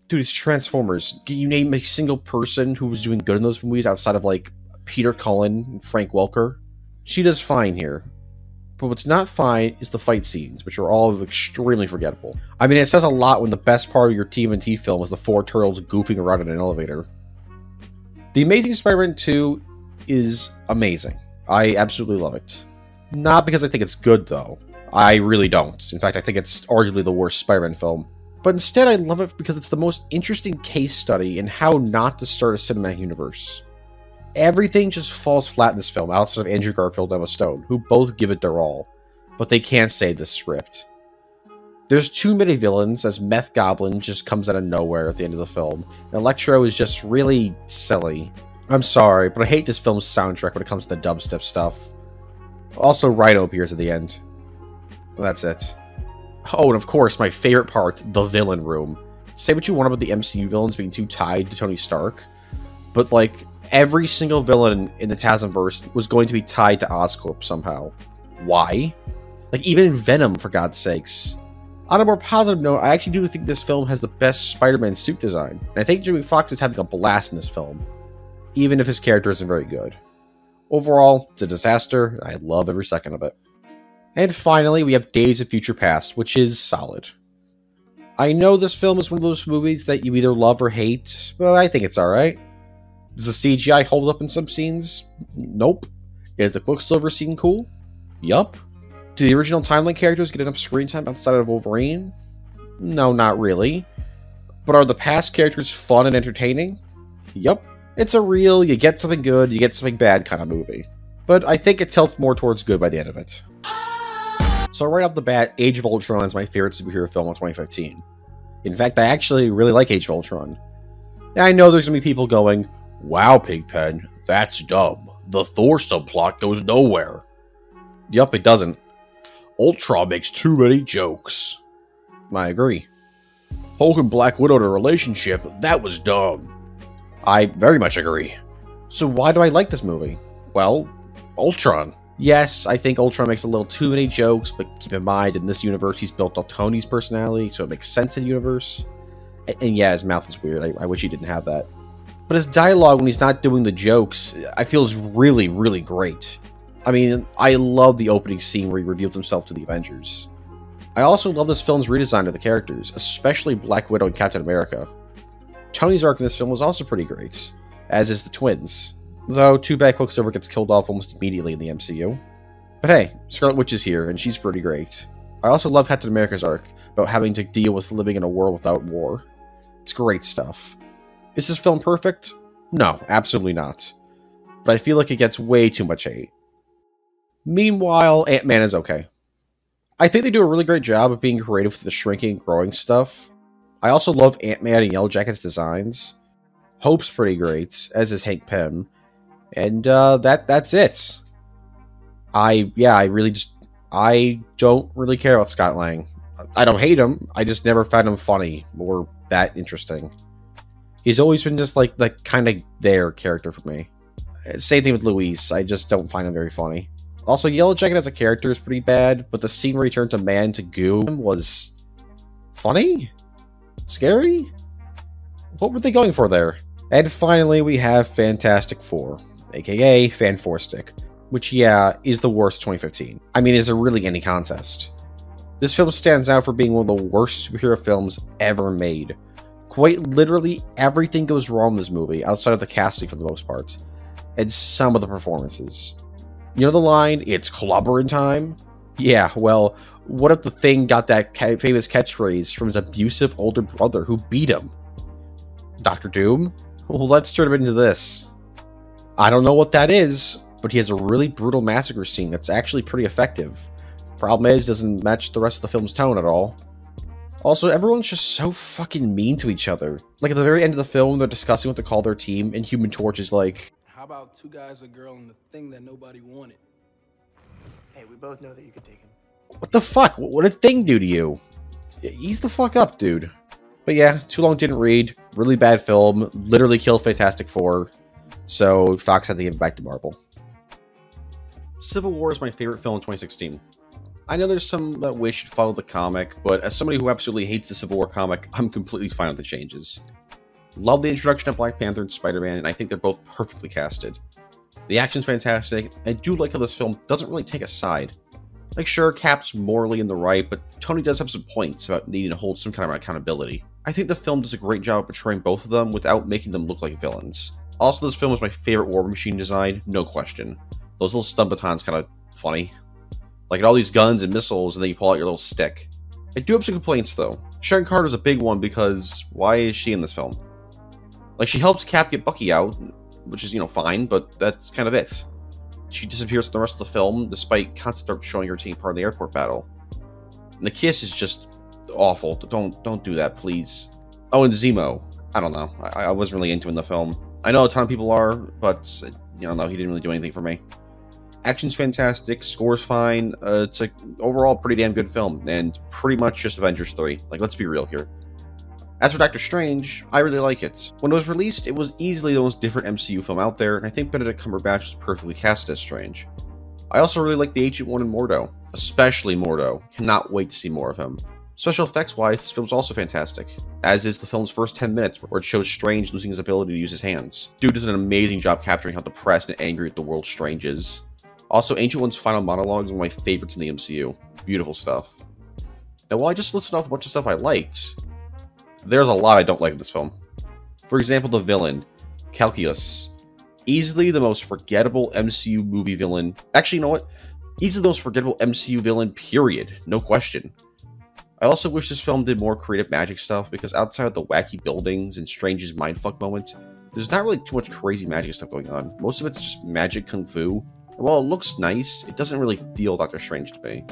dude, it's Transformers. Can you name a single person who was doing good in those movies outside of, like, Peter Cullen and Frank Welker? She does fine here. But what's not fine is the fight scenes, which are all extremely forgettable. I mean, it says a lot when the best part of your TMNT film is the 4 turtles goofing around in an elevator. The Amazing Spider-Man 2 is amazing. I absolutely love it. Not because I think it's good, though. I really don't. In fact, I think it's arguably the worst Spider-Man film. But instead, I love it because it's the most interesting case study in how not to start a cinematic universe. Everything just falls flat in this film outside of Andrew Garfield and Emma Stone, who both give it their all. But they can't stay this script. There's too many villains, as Meth Goblin just comes out of nowhere at the end of the film. And Electro is just really silly. I'm sorry, but I hate this film's soundtrack when it comes to the dubstep stuff. Also, Rhino appears at the end. Well, that's it. Oh, and of course, my favorite part, the villain room. Say what you want about the MCU villains being too tied to Tony Stark, but like, every single villain in the TASMverse was going to be tied to Oscorp somehow. Why? Like, even Venom, for God's sakes. On a more positive note, I actually do think this film has the best Spider-Man suit design, and I think Jamie Foxx is having a blast in this film, even if his character isn't very good. Overall, it's a disaster, and I love every second of it. And finally, we have Days of Future Past, which is solid. I know this film is one of those movies that you either love or hate, but I think it's alright. Does the CGI hold up in some scenes? Nope. Is the Quicksilver scene cool? Yup. Do the original Timeline characters get enough screen time outside of Wolverine? No, not really. But are the past characters fun and entertaining? Yup. It's a real, you get something good, you get something bad kind of movie. But I think it tilts more towards good by the end of it. So right off the bat, Age of Ultron is my favorite superhero film of 2015. In fact, I actually really like Age of Ultron. And I know there's going to be people going, "Wow, Pigpen, that's dumb. The Thor subplot goes nowhere." Yup, it doesn't. Ultron makes too many jokes. I agree. Hulk and Black Widow in a relationship, that was dumb. I very much agree. So why do I like this movie? Well, Ultron. Yes, I think Ultron makes a little too many jokes, but keep in mind, in this universe, he's built up Tony's personality, so it makes sense in the universe. And yeah, his mouth is weird. I wish he didn't have that. But his dialogue, when he's not doing the jokes, I feel is really, really great. I mean, I love the opening scene where he reveals himself to the Avengers. I also love this film's redesign of the characters, especially Black Widow and Captain America. Tony's arc in this film was also pretty great, as is the twins. Though, too bad Quicksilver gets killed off almost immediately in the MCU. But hey, Scarlet Witch is here, and she's pretty great. I also love Captain America's arc, about having to deal with living in a world without war. It's great stuff. Is this film perfect? No, absolutely not. But I feel like it gets way too much hate. Meanwhile, Ant-Man is okay. I think they do a really great job of being creative with the shrinking and growing stuff. I also love Ant-Man and Yellow Jacket's designs. Hope's pretty great, as is Hank Pym. And that's it. I don't really care about Scott Lang. I don't hate him, I just never found him funny or that interesting. He's always been just like the kind of there character for me. Same thing with Luis, I just don't find him very funny. Also, Yellow Jacket as a character is pretty bad, but the scene where he turned to man to goo was funny? Scary? What were they going for there? And finally, we have Fantastic Four, aka Fan4stick, which, yeah, is the worst 2015. I mean, is there really any contest? This film stands out for being one of the worst superhero films ever made. Quite literally, everything goes wrong in this movie, outside of the casting for the most part, and some of the performances. You know the line, "It's clobbering time"? Yeah, well, what if the Thing got that famous catchphrase from his abusive older brother who beat him? Dr. Doom? Well, let's turn him into this. I don't know what that is, but he has a really brutal massacre scene that's actually pretty effective. Problem is, doesn't match the rest of the film's tone at all. Also, everyone's just so fucking mean to each other. Like, at the very end of the film, they're discussing what to call their team, and Human Torch is like, How about two guys, a girl, and the thing that nobody wanted? Hey, we both know that you could take him. what the fuck? What did Thing do to you? Ease the fuck up, dude. But yeah, Too Long Didn't Read, really bad film, literally killed Fantastic Four, so Fox had to give it back to Marvel. Civil War is my favorite film in 2016. I know there's some that wish should follow the comic, but as somebody who absolutely hates the Civil War comic, I'm completely fine with the changes. Love the introduction of Black Panther and Spider-Man, and I think they're both perfectly casted. The action's fantastic, and I do like how this film doesn't really take a side. Like, sure, Cap's morally in the right, but Tony does have some points about needing to hold some kind of accountability. I think the film does a great job of portraying both of them without making them look like villains. Also, this film is my favorite War Machine design, no question. Those little stun batons kind of funny. Like, all these guns and missiles, and then you pull out your little stick. I do have some complaints, though. Sharon Carter's a big one because why is she in this film? Like, she helps Cap get Bucky out, which is, fine, but that's kind of it. She disappears from the rest of the film, despite concept showing her taking part in the airport battle. And the kiss is just awful. Don't do that, please. Oh, and Zemo. I don't know. I wasn't really into in the film. I know a ton of people are, but, no, he didn't really do anything for me. Action's fantastic, score's fine, it's like overall pretty damn good film, and pretty much just Avengers 3. Like, let's be real here. As for Doctor Strange, I really like it. When it was released, it was easily the most different MCU film out there, and I think Benedict Cumberbatch was perfectly cast as Strange. I also really like the Ancient One in Mordo, especially Mordo. Cannot wait to see more of him. Special effects-wise, this film's also fantastic, as is the film's first 10 minutes, where it shows Strange losing his ability to use his hands. Dude does an amazing job capturing how depressed and angry at the world Strange is. Also, Ancient One's final monologue is one of my favorites in the MCU. Beautiful stuff. Now, while I just listed off a bunch of stuff I liked, there's a lot I don't like in this film. For example, the villain, Calculus. Easily the most forgettable MCU movie villain. Actually, you know what? Easily the most forgettable MCU villain, period. No question. I also wish this film did more creative magic stuff, because outside of the wacky buildings and Strange's mindfuck moment, there's not really too much crazy magic stuff going on. Most of it's just magic kung fu. And while it looks nice, it doesn't really feel Doctor Strange to me.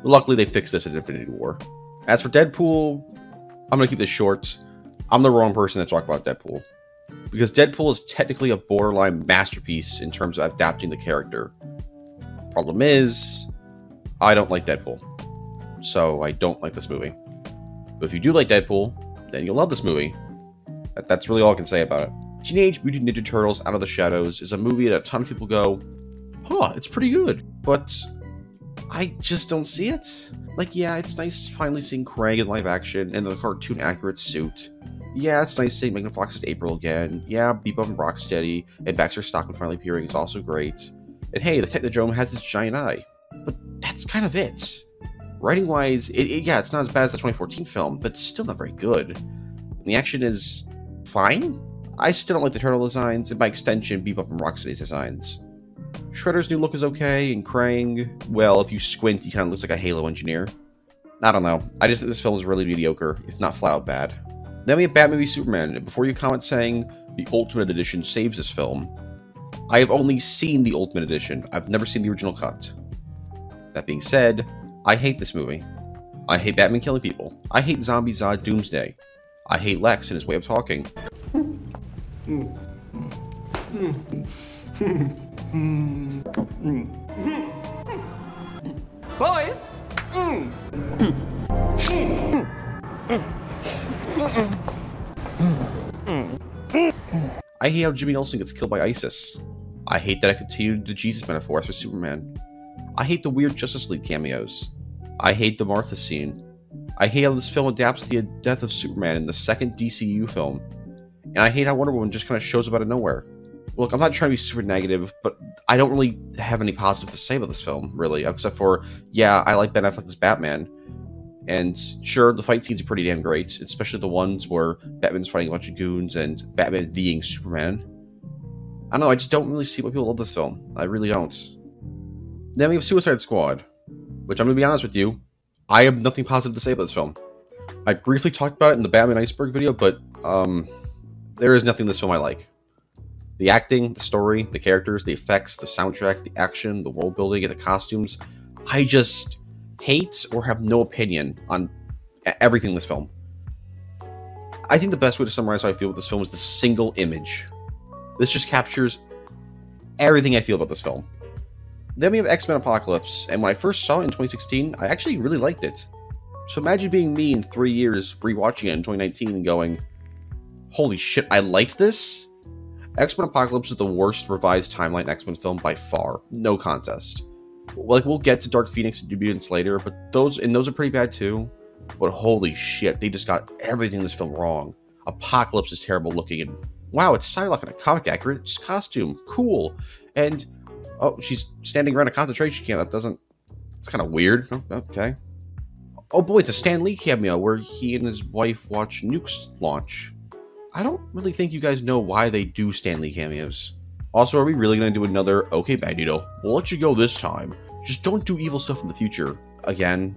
Luckily, they fixed this in Infinity War. As for Deadpool, I'm going to keep this short. I'm the wrong person to talk about Deadpool, because Deadpool is technically a borderline masterpiece in terms of adapting the character. Problem is, I don't like Deadpool, so I don't like this movie. But if you do like Deadpool, then you'll love this movie. That's really all I can say about it. Teenage Mutant Ninja Turtles Out of the Shadows is a movie that a ton of people go, huh, it's pretty good, but I just don't see it. Like, yeah, it's nice finally seeing Krang in live action in the cartoon-accurate suit. Yeah, it's nice seeing Megan Fox's April again. Yeah, Bebop and Rocksteady and Baxter Stockman finally appearing is also great. And hey, the Technodrome has this giant eye. But that's kind of it. Writing-wise, yeah, it's not as bad as the 2014 film, but still not very good. And the action is fine. I still don't like the turtle designs, and by extension, Bebop and Rocksteady's designs. Shredder's new look is okay, and Krang, well, if you squint, he kind of looks like a Halo engineer. I don't know. I just think this film is really mediocre, if not flat out bad. Then we have Batman v Superman, and before you comment saying the Ultimate Edition saves this film, I have only seen the Ultimate Edition. I've never seen the original cut. That being said, I hate this movie. I hate Batman killing people. I hate Zombie Zod Doomsday. I hate Lex and his way of talking. Boys! I hate how Jimmy Olsen gets killed by ISIS. I hate that I continued the Jesus metaphors for Superman. I hate the weird Justice League cameos. I hate the Martha scene. I hate how this film adapts the death of Superman in the second DCU film. And I hate how Wonder Woman just kind of shows up out of nowhere. Look, I'm not trying to be super negative, but I don't really have any positive to say about this film, really, except for, yeah, I like Ben Affleck as Batman. And sure, the fight scenes are pretty damn great, especially the ones where Batman's fighting a bunch of goons and Batman being Superman. I don't know, I just don't really see why people love this film. I really don't. Then we have Suicide Squad, which I'm going to be honest with you, I have nothing positive to say about this film. I briefly talked about it in the Batman Iceberg video, but there is nothing in this film I like. The acting, the story, the characters, the effects, the soundtrack, the action, the world building, and the costumes, I just hate or have no opinion on everything in this film. I think the best way to summarize how I feel with this film is the single image. This just captures everything I feel about this film. Then we have X-Men Apocalypse, and when I first saw it in 2016, I actually really liked it. So imagine being me in 3 years, rewatching it in 2019 and going, holy shit, I liked this? X-Men Apocalypse is the worst revised timeline X-Men film by far. No contest. Like, we'll get to Dark Phoenix and New Mutants later, but those are pretty bad too. But holy shit, they just got everything in this film wrong. Apocalypse is terrible looking, and wow, it's Psylocke in a comic accurate costume. Cool. And, oh, she's standing around a concentration camp. That doesn't... It's kind of weird. Oh, okay. Oh boy, it's a Stan Lee cameo where he and his wife watch nukes launch. I don't really think you guys know why they do Stan Lee cameos. Also, are we really going to do another, okay, Magneto, we'll let you go this time. Just don't do evil stuff in the future. Again.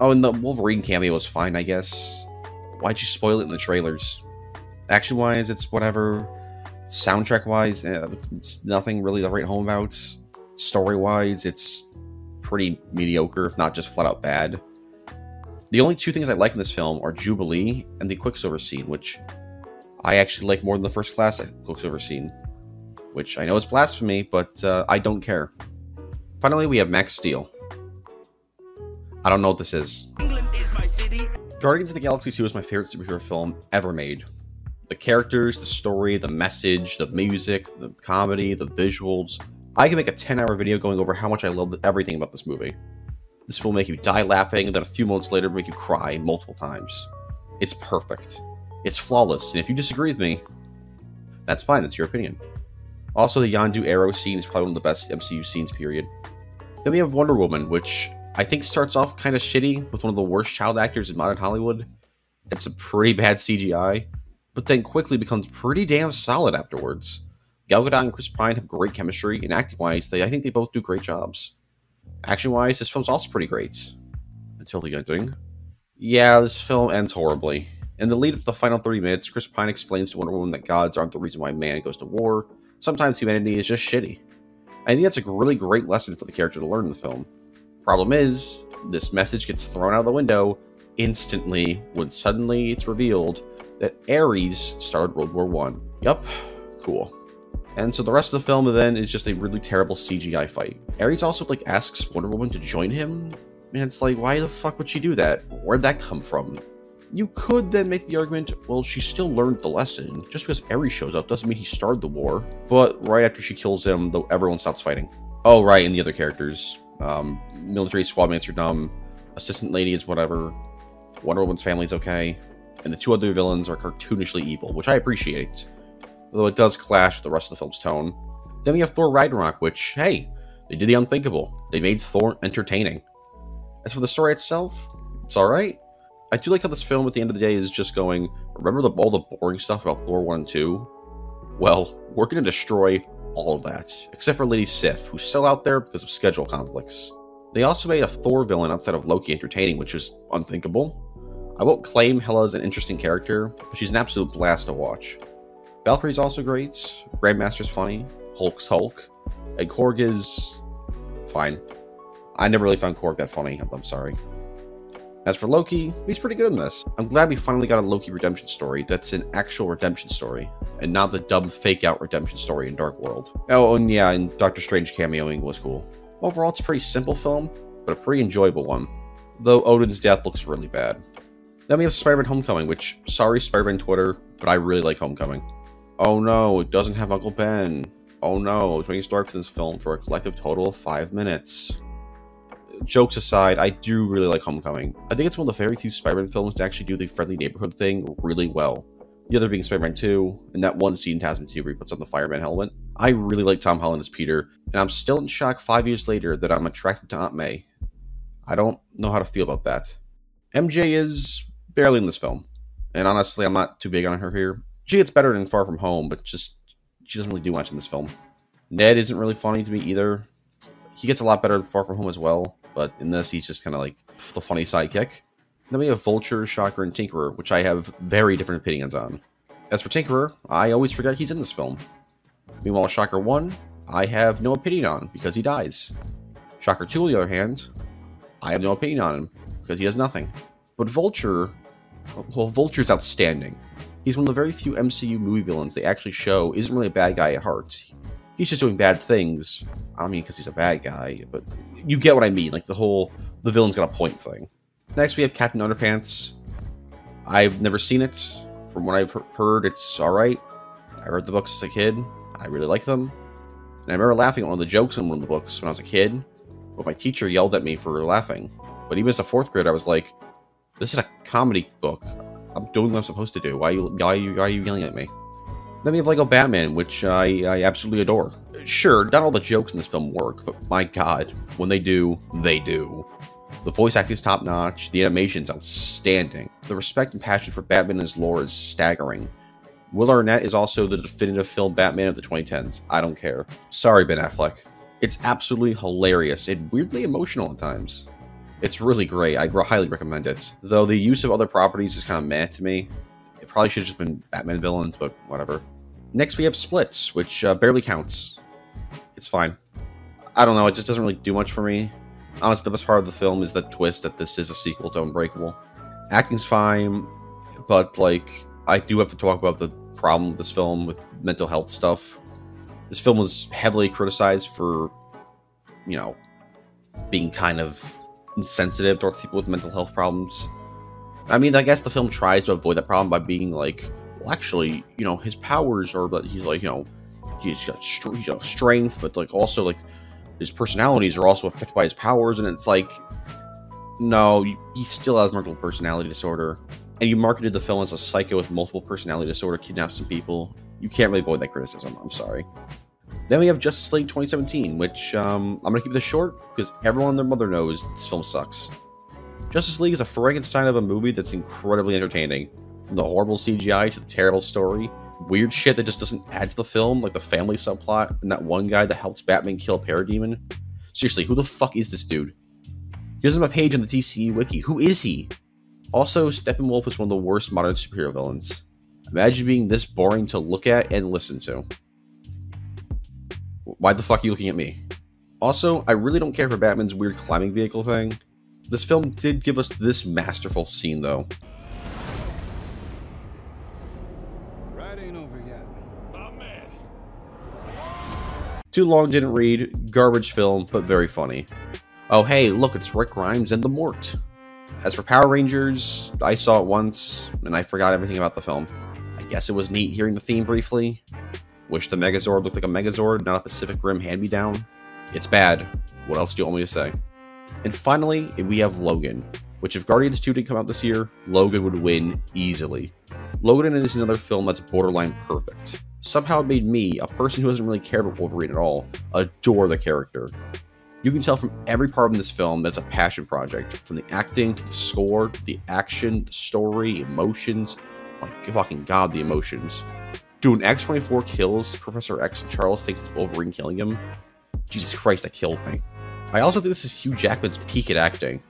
Oh, and the Wolverine cameo was fine, I guess. Why'd you spoil it in the trailers? Action-wise, it's whatever. Soundtrack-wise, it's nothing really to write home about. Story-wise, it's pretty mediocre, if not just flat-out bad. The only two things I like in this film are Jubilee and the Quicksilver scene, which I actually like more than the First Class Quicksilver scene. Which I know is blasphemy, but I don't care. Finally, we have Max Steel. I don't know what this is. Guardians of the Galaxy 2 is my favorite superhero film ever made. The characters, the story, the message, the music, the comedy, the visuals. I can make a 10-hour video going over how much I love everything about this movie. This film will make you die laughing, and then a few moments later make you cry multiple times. It's perfect. It's flawless, and if you disagree with me, that's fine, that's your opinion. Also, the Yondu arrow scene is probably one of the best MCU scenes, period. Then we have Wonder Woman, which I think starts off kind of shitty with one of the worst child actors in modern Hollywood. It's a pretty bad CGI, but then quickly becomes pretty damn solid afterwards. Gal Gadot and Chris Pine have great chemistry, and acting-wise, I think they both do great jobs. Action-wise, this film's also pretty great. Until the ending. Yeah, this film ends horribly. In the lead up to the final 30 minutes, Chris Pine explains to Wonder Woman that gods aren't the reason why man goes to war. Sometimes humanity is just shitty. I think that's a really great lesson for the character to learn in the film. Problem is, this message gets thrown out of the window instantly when suddenly it's revealed that Ares started World War I. Yup, cool. And so the rest of the film then is just a really terrible CGI fight. Ares also asks Wonder Woman to join him, and it's like, why the fuck would she do that? Where'd that come from? You could then make the argument, well, she still learned the lesson. Just because Ares shows up doesn't mean he started the war. But right after she kills him, though, everyone stops fighting. Oh, right, and the other characters. Military squad mates are dumb. Assistant lady is whatever. Wonder Woman's family's okay. And the two other villains are cartoonishly evil, which I appreciate. Though it does clash with the rest of the film's tone. Then we have Thor Ragnarok, which, hey, they did the unthinkable. They made Thor entertaining. As for the story itself, it's alright. I do like how this film at the end of the day is just going, remember all the boring stuff about Thor 1 and 2? Well, we're going to destroy all of that, except for Lady Sif, who's still out there because of schedule conflicts. They also made a Thor villain outside of Loki entertaining, which is unthinkable. I won't claim Hela's an interesting character, but she's an absolute blast to watch. Valkyrie's also great, Grandmaster's funny, Hulk's Hulk, and Korg is fine. I never really found Korg that funny, I'm sorry. As for Loki, he's pretty good in this. I'm glad we finally got a Loki redemption story that's an actual redemption story, and not the dumb fake-out redemption story in Dark World. Oh, and yeah, and Doctor Strange cameoing was cool. Overall, it's a pretty simple film, but a pretty enjoyable one, though Odin's death looks really bad. Then we have Spider-Man Homecoming, which, sorry Spider-Man Twitter, but I really like Homecoming. Oh no, it doesn't have Uncle Ben. Oh no, Tony Stark's in this film for a collective total of 5 minutes. Jokes aside, I do really like Homecoming. I think it's one of the very few Spider-Man films to actually do the friendly neighborhood thing really well. The other being Spider-Man 2, and that one scene in Tasman 2 where he puts on the fireman helmet. I really like Tom Holland as Peter, and I'm still in shock 5 years later that I'm attracted to Aunt May. I don't know how to feel about that. MJ is barely in this film, and honestly, I'm not too big on her here. She gets better in Far From Home, but just, she doesn't really do much in this film. Ned isn't really funny to me either. He gets a lot better in Far From Home as well, but in this, he's just kind of like the funny sidekick. Then we have Vulture, Shocker, and Tinkerer, which I have very different opinions on. As for Tinkerer, I always forget he's in this film. Meanwhile, Shocker 1, I have no opinion on, because he dies. Shocker 2, on the other hand, I have no opinion on him, because he does nothing. But Vulture, well, Vulture's outstanding. He's one of the very few MCU movie villains they actually show isn't really a bad guy at heart. He's just doing bad things. I don't mean because he's a bad guy, but you get what I mean, like the villain's got a point thing. Next, we have Captain Underpants. I've never seen it. From what I've heard, it's alright. I read the books as a kid. I really liked them. And I remember laughing at one of the jokes in one of the books when I was a kid, but my teacher yelled at me for laughing. But even as a 4th grader, I was like, this is a comedy book. I'm doing what I'm supposed to do. Why are you yelling at me? Then we have Lego Batman, which I absolutely adore. Sure, not all the jokes in this film work, but my god, when they do, they do. The voice acting is top-notch, the animation's outstanding. The respect and passion for Batman and his lore is staggering. Will Arnett is also the definitive film Batman of the 2010s. I don't care. Sorry, Ben Affleck. It's absolutely hilarious and weirdly emotional at times. It's really great. I highly recommend it. Though the use of other properties is kind of meh to me. It probably should have just been Batman villains, but whatever. Next we have Splits, which barely counts. It's fine. I don't know, it just doesn't really do much for me. Honestly, the best part of the film is the twist that this is a sequel to Unbreakable. Acting's fine, but I do have to talk about the problem with this film with mental health stuff. This film was heavily criticized for, being kind of insensitive towards people with mental health problems. I mean, I guess the film tries to avoid that problem by being like, well, actually, you know, his powers are, but he's like, you know, he's got strength, but like also like his personalities are also affected by his powers, and it's like, no, he still has multiple personality disorder, and you marketed the film as a psycho with multiple personality disorder kidnaps some people. You can't really avoid that criticism. I'm sorry. Then we have Justice League 2017, which I'm gonna keep this short because everyone and their mother knows this film sucks. Justice League is a Frankenstein of a movie that's incredibly entertaining, from the horrible CGI to the terrible story. Weird shit that just doesn't add to the film, like the family subplot, and that one guy that helps Batman kill Parademon. Seriously, who the fuck is this dude? He doesn't have a page on the DCE wiki. Who is he? Also, Steppenwolf is one of the worst modern superhero villains. Imagine being this boring to look at and listen to. Why the fuck are you looking at me? Also, I really don't care for Batman's weird climbing vehicle thing. This film did give us this masterful scene, though. Too long, didn't read, garbage film, but very funny. Oh hey, look, it's Rick Grimes and the Mort. As for Power Rangers, I saw it once, and I forgot everything about the film. I guess it was neat hearing the theme briefly. Wish the Megazord looked like a Megazord, not a Pacific Rim hand-me-down. It's bad. What else do you want me to say? And finally, we have Logan, which if Guardians 2 didn't come out this year, Logan would win easily. Logan is another film that's borderline perfect. Somehow it made me, a person who doesn't really care about Wolverine at all, adore the character. You can tell from every part of this film that's a passion project, from the acting to the score, to the action, the story, emotions. My fucking god, the emotions. Dude, when X-24 kills Professor X and Charles thinks it's Wolverine killing him, Jesus Christ, that killed me. I also think this is Hugh Jackman's peak at acting.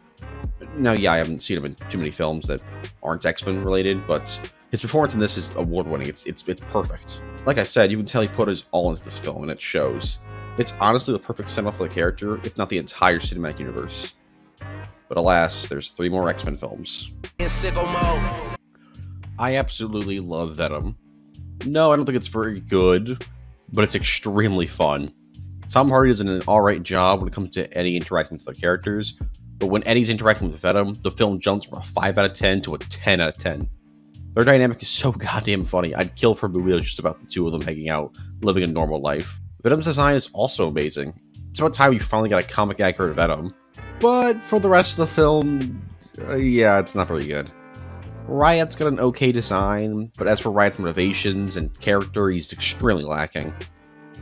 Now, yeah, I haven't seen him in too many films that aren't X-Men related, but his performance in this is award-winning. It's perfect. Like I said, you can tell he put his all into this film, and it shows. It's honestly the perfect send-off for the character, if not the entire cinematic universe. But alas, there's 3 more X-Men films. In sicko mode. I absolutely love Venom. No, I don't think it's very good, but it's extremely fun. Tom Hardy does an alright job when it comes to Eddie interacting with other characters, but when Eddie's interacting with Venom, the film jumps from a 5 out of 10 to a 10 out of 10. Their dynamic is so goddamn funny. I'd kill for a movie just about the two of them hanging out, living a normal life. Venom's design is also amazing. It's about time you finally got a comic accurate Venom. But for the rest of the film, yeah, it's not very good. Riot's got an okay design, but as for Riot's motivations and character, he's extremely lacking.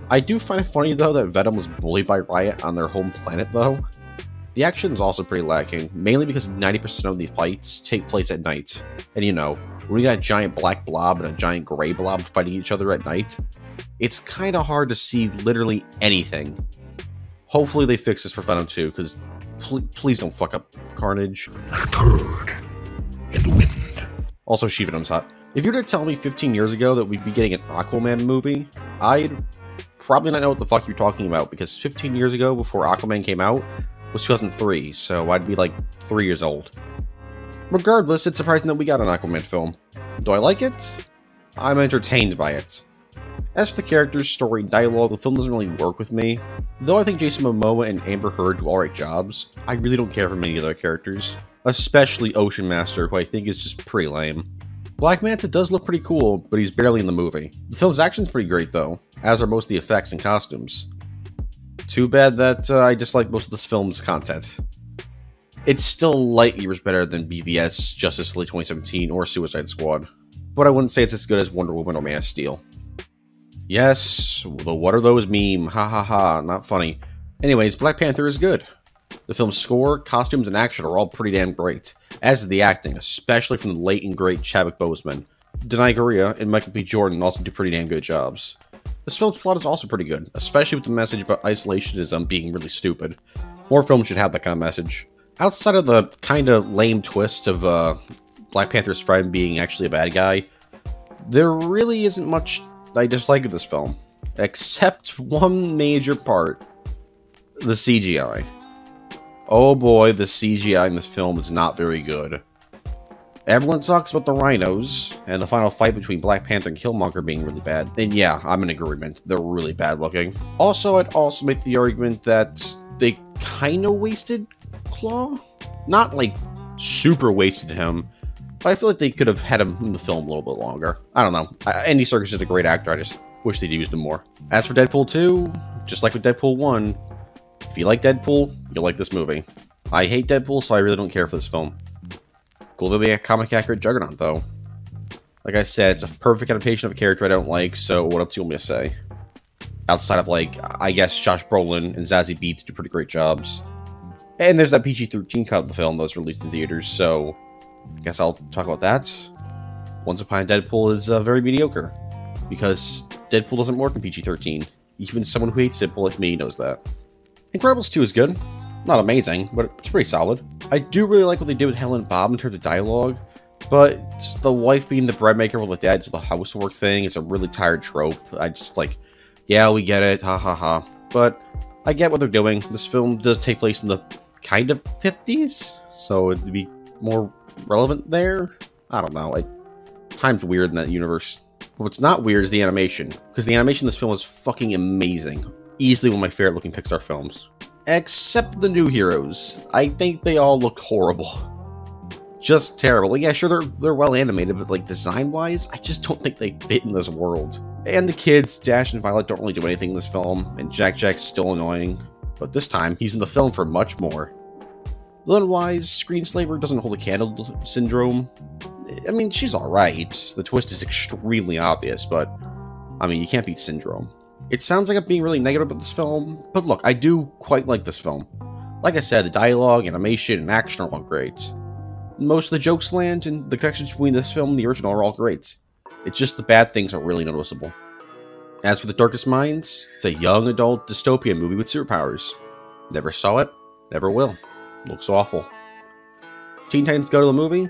I do find it funny, though, that Venom was bullied by Riot on their home planet, though. The action is also pretty lacking, mainly because 90% of the fights take place at night. And you know, when you got a giant black blob and a giant gray blob fighting each other at night, it's kinda hard to see literally anything. Hopefully they fix this for Venom 2, because please don't fuck up Carnage. In the wind. Also, She-Venom's hot. If you were to tell me 15 years ago that we'd be getting an Aquaman movie, I'd probably not know what the fuck you're talking about, because 15 years ago, before Aquaman came out, was 2003, so I'd be like 3 years old. Regardless, it's surprising that we got an Aquaman film. Do I like it? I'm entertained by it. As for the characters, story, and dialogue, the film doesn't really work with me. Though I think Jason Momoa and Amber Heard do alright jobs, I really don't care for many other characters. Especially Ocean Master, who I think is just pretty lame. Black Manta does look pretty cool, but he's barely in the movie. The film's action's pretty great though, as are most of the effects and costumes. Too bad that I dislike most of this film's content. It's still light years better than BVS, Justice League 2017, or Suicide Squad, but I wouldn't say it's as good as Wonder Woman or Man of Steel. Yes, the what are those meme, ha ha ha, not funny. Anyways, Black Panther is good. The film's score, costumes, and action are all pretty damn great, as is the acting, especially from the late and great Chadwick Boseman. Danai Gurira and Michael B. Jordan also do pretty damn good jobs. This film's plot is also pretty good, especially with the message about isolationism being really stupid. More films should have that kind of message. Outside of the kinda lame twist of Black Panther's friend being actually a bad guy, there really isn't much I dislike of this film, except one major part: the CGI. Oh boy, the CGI in this film is not very good. Everyone talks about the rhinos, and the final fight between Black Panther and Killmonger being really bad. And yeah, I'm in agreement, they're really bad looking. Also, I'd also make the argument that they kind of wasted Claw. Not like super wasted him, but I feel like they could have had him in the film a little bit longer. I don't know. Andy Serkis is a great actor. I just wish they'd used him more. As for Deadpool 2, just like with Deadpool 1, if you like Deadpool, you'll like this movie. I hate Deadpool, so I really don't care for this film. Cool to be a comic-accurate Juggernaut, though. Like I said, it's a perfect adaptation of a character I don't like, so what else do you want me to say? Outside of, like, I guess Josh Brolin and Zazie Beetz do pretty great jobs. And there's that PG-13 cut of the film that was released in theaters, so I guess I'll talk about that. Once Upon a Deadpool is very mediocre, because Deadpool doesn't work in PG-13. Even someone who hates Deadpool like me knows that. Incredibles 2 is good. Not amazing, but it's pretty solid. I do really like what they did with Helen and Bob in terms of dialogue, but the wife being the bread maker while the dad's the housework thing is a really tired trope. I just like, yeah, we get it, ha ha ha. But I get what they're doing. This film does take place in the kind of 50s, so it'd be more relevant there. I don't know. Time's weird in that universe. But what's not weird is the animation, because the animation in this film is fucking amazing. Easily one of my favorite looking Pixar films. Except the new heroes. I think they all look horrible. Just terrible. Yeah, sure, they're well animated, but like design-wise, I just don't think they fit in this world. And the kids, Dash and Violet, don't really do anything in this film, and Jack's still annoying. But this time, he's in the film for much more. Villain-wise, Screenslaver doesn't hold a candle to Syndrome. I mean, she's alright. The twist is extremely obvious, but I mean, you can't beat Syndrome. It sounds like I'm being really negative about this film, but look, I do quite like this film. Like I said, the dialogue, animation, and action are all great. Most of the jokes land, and the connections between this film and the original are all great. It's just the bad things are really noticeable. As for The Darkest Minds, it's a young adult dystopian movie with superpowers. Never saw it, never will. Looks awful. Teen Titans Go to the movie?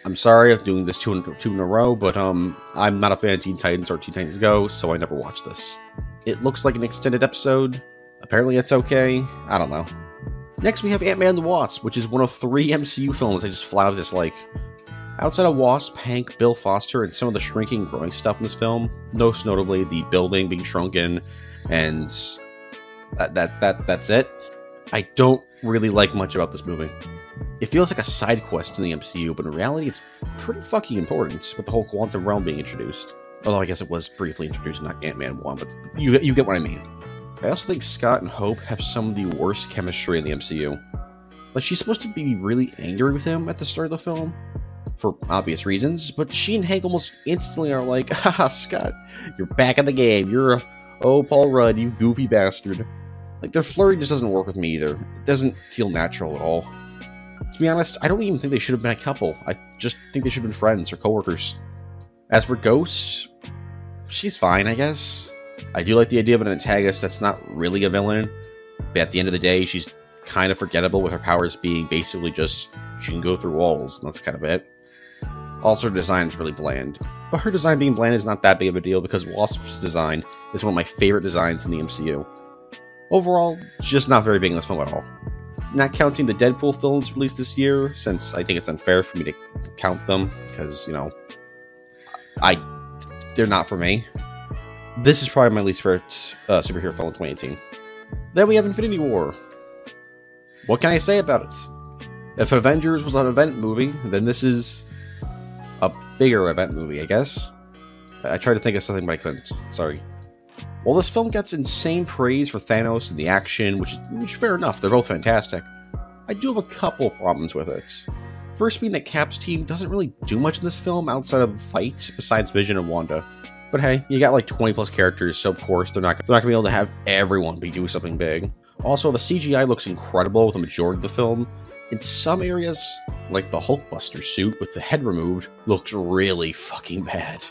I'm sorry I'm doing this two in a row, but I'm not a fan of Teen Titans or Teen Titans Go, so I never watched this. It looks like an extended episode. Apparently it's okay. I don't know. Next we have Ant-Man and the Wasp, which is one of 3 MCU films I just flat out dislike. Outside of Wasp, Hank, Bill Foster, and some of the shrinking and growing stuff in this film, most notably the building being shrunken, and that's it. I don't really like much about this movie. It feels like a side quest in the MCU, but in reality it's pretty fucking important, with the whole quantum realm being introduced. Although I guess it was briefly introduced in not Ant-Man 1, but you get what I mean. I also think Scott and Hope have some of the worst chemistry in the MCU. Like, she's supposed to be really angry with him at the start of the film, for obvious reasons, but she and Hank almost instantly are like, haha, Scott, you're back in the game, oh, Paul Rudd, you goofy bastard. Like, their flirting just doesn't work with me either. It doesn't feel natural at all. To be honest, I don't even think they should have been a couple. I just think they should have been friends or coworkers. As for Ghost, she's fine, I guess. I do like the idea of an antagonist that's not really a villain, but at the end of the day, she's kind of forgettable, with her powers being basically just, she can go through walls, and that's kind of it. Also, her design is really bland. But her design being bland is not that big of a deal, because Wasp's design is one of my favorite designs in the MCU. Overall, just not very big in this film at all. Not counting the Deadpool films released this year, since I think it's unfair for me to count them, because, you know, they're not for me. This is probably my least favorite superhero film in 2018. Then we have Infinity War. What can I say about it? If Avengers was an event movie, then this is a bigger event movie, I guess. I tried to think of something, but I couldn't. Sorry. While this film gets insane praise for Thanos and the action, which fair enough, they're both fantastic, I do have a couple problems with it. First being that Cap's team doesn't really do much in this film outside of fights, besides Vision and Wanda. But hey, you got like 20 plus characters, so of course they're not gonna be able to have everyone be doing something big. Also, the CGI looks incredible with the majority of the film. In some areas, like the Hulkbuster suit with the head removed, looks really fucking bad.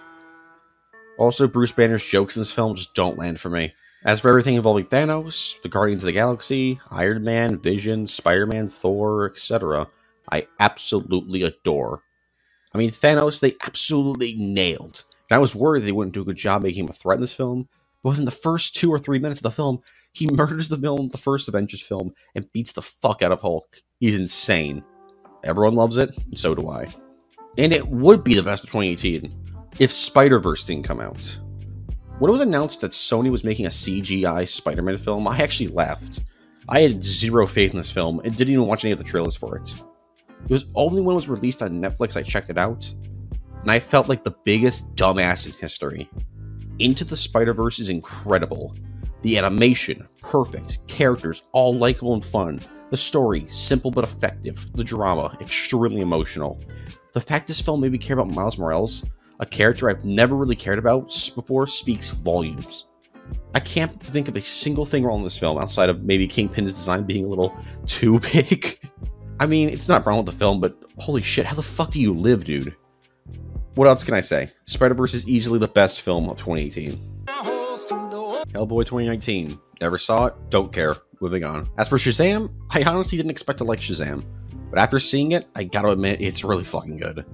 Also, Bruce Banner's jokes in this film just don't land for me. As for everything involving Thanos, the Guardians of the Galaxy, Iron Man, Vision, Spider-Man, Thor, etc., I absolutely adore. I mean, Thanos, they absolutely nailed. And I was worried they wouldn't do a good job making him a threat in this film, but within the first 2 or 3 minutes of the film, he murders the villain of the first Avengers film and beats the fuck out of Hulk. He's insane. Everyone loves it, and so do I. And it would be the best of 2018 if Spider-Verse didn't come out. When it was announced that Sony was making a CGI Spider-Man film, I actually laughed. I had zero faith in this film and didn't even watch any of the trailers for it. It was only when it was released on Netflix I checked it out, and I felt like the biggest dumbass in history. Into the Spider-Verse is incredible. The animation, perfect. Characters, all likable and fun. The story, simple but effective. The drama, extremely emotional. The fact this film made me care about Miles Morales, a character I've never really cared about before, speaks volumes. I can't think of a single thing wrong with this film outside of maybe Kingpin's design being a little too big. I mean, it's not wrong with the film, but holy shit, how the fuck do you live, dude? What else can I say? Spider-Verse is easily the best film of 2018. Hellboy 2019. Never saw it, don't care. Moving on. As for Shazam, I honestly didn't expect to like Shazam, but after seeing it, I gotta admit, it's really fucking good.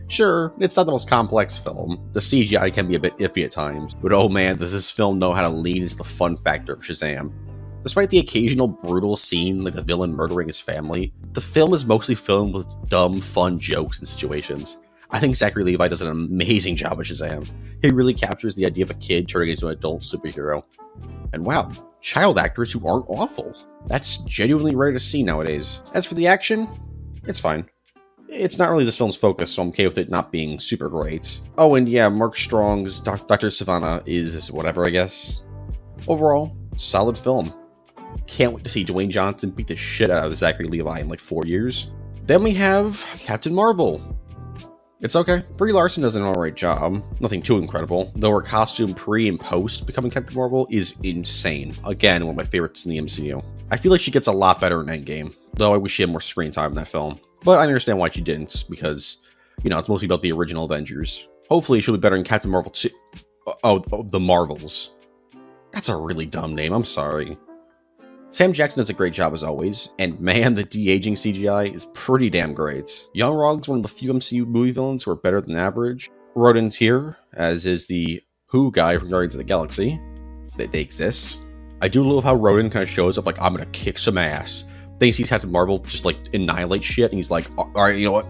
Sure, it's not the most complex film. The CGI can be a bit iffy at times, but oh man, does this film know how to lean into the fun factor of Shazam. Despite the occasional brutal scene like the villain murdering his family, the film is mostly filmed with dumb, fun jokes and situations. I think Zachary Levi does an amazing job at Shazam. He really captures the idea of a kid turning into an adult superhero. And wow, child actors who aren't awful. That's genuinely rare to see nowadays. As for the action, it's fine. It's not really this film's focus, so I'm okay with it not being super great. Oh, and yeah, Mark Strong's Dr. Sivana is whatever, I guess. Overall, solid film. Can't wait to see Dwayne Johnson beat the shit out of Zachary Levi in like 4 years. Then we have Captain Marvel. It's okay. Brie Larson does an alright job. Nothing too incredible, though her costume pre and post becoming Captain Marvel is insane. Again, one of my favorites in the MCU. I feel like she gets a lot better in Endgame, though I wish she had more screen time in that film. But I understand why she didn't, because, you know, it's mostly about the original Avengers. Hopefully she'll be better in Captain Marvel 2. Oh, the Marvels. That's a really dumb name, I'm sorry. Sam Jackson does a great job as always, and man, the de-aging CGI is pretty damn great. Young-Rog's one of the few MCU movie villains who are better than average. Rodin's here, as is the Who guy from Guardians of the Galaxy. They exist. I do love how Rodin kind of shows up like, I'm gonna kick some ass. Then he sees Captain Marvel just like annihilate shit, and he's like, alright, you know what?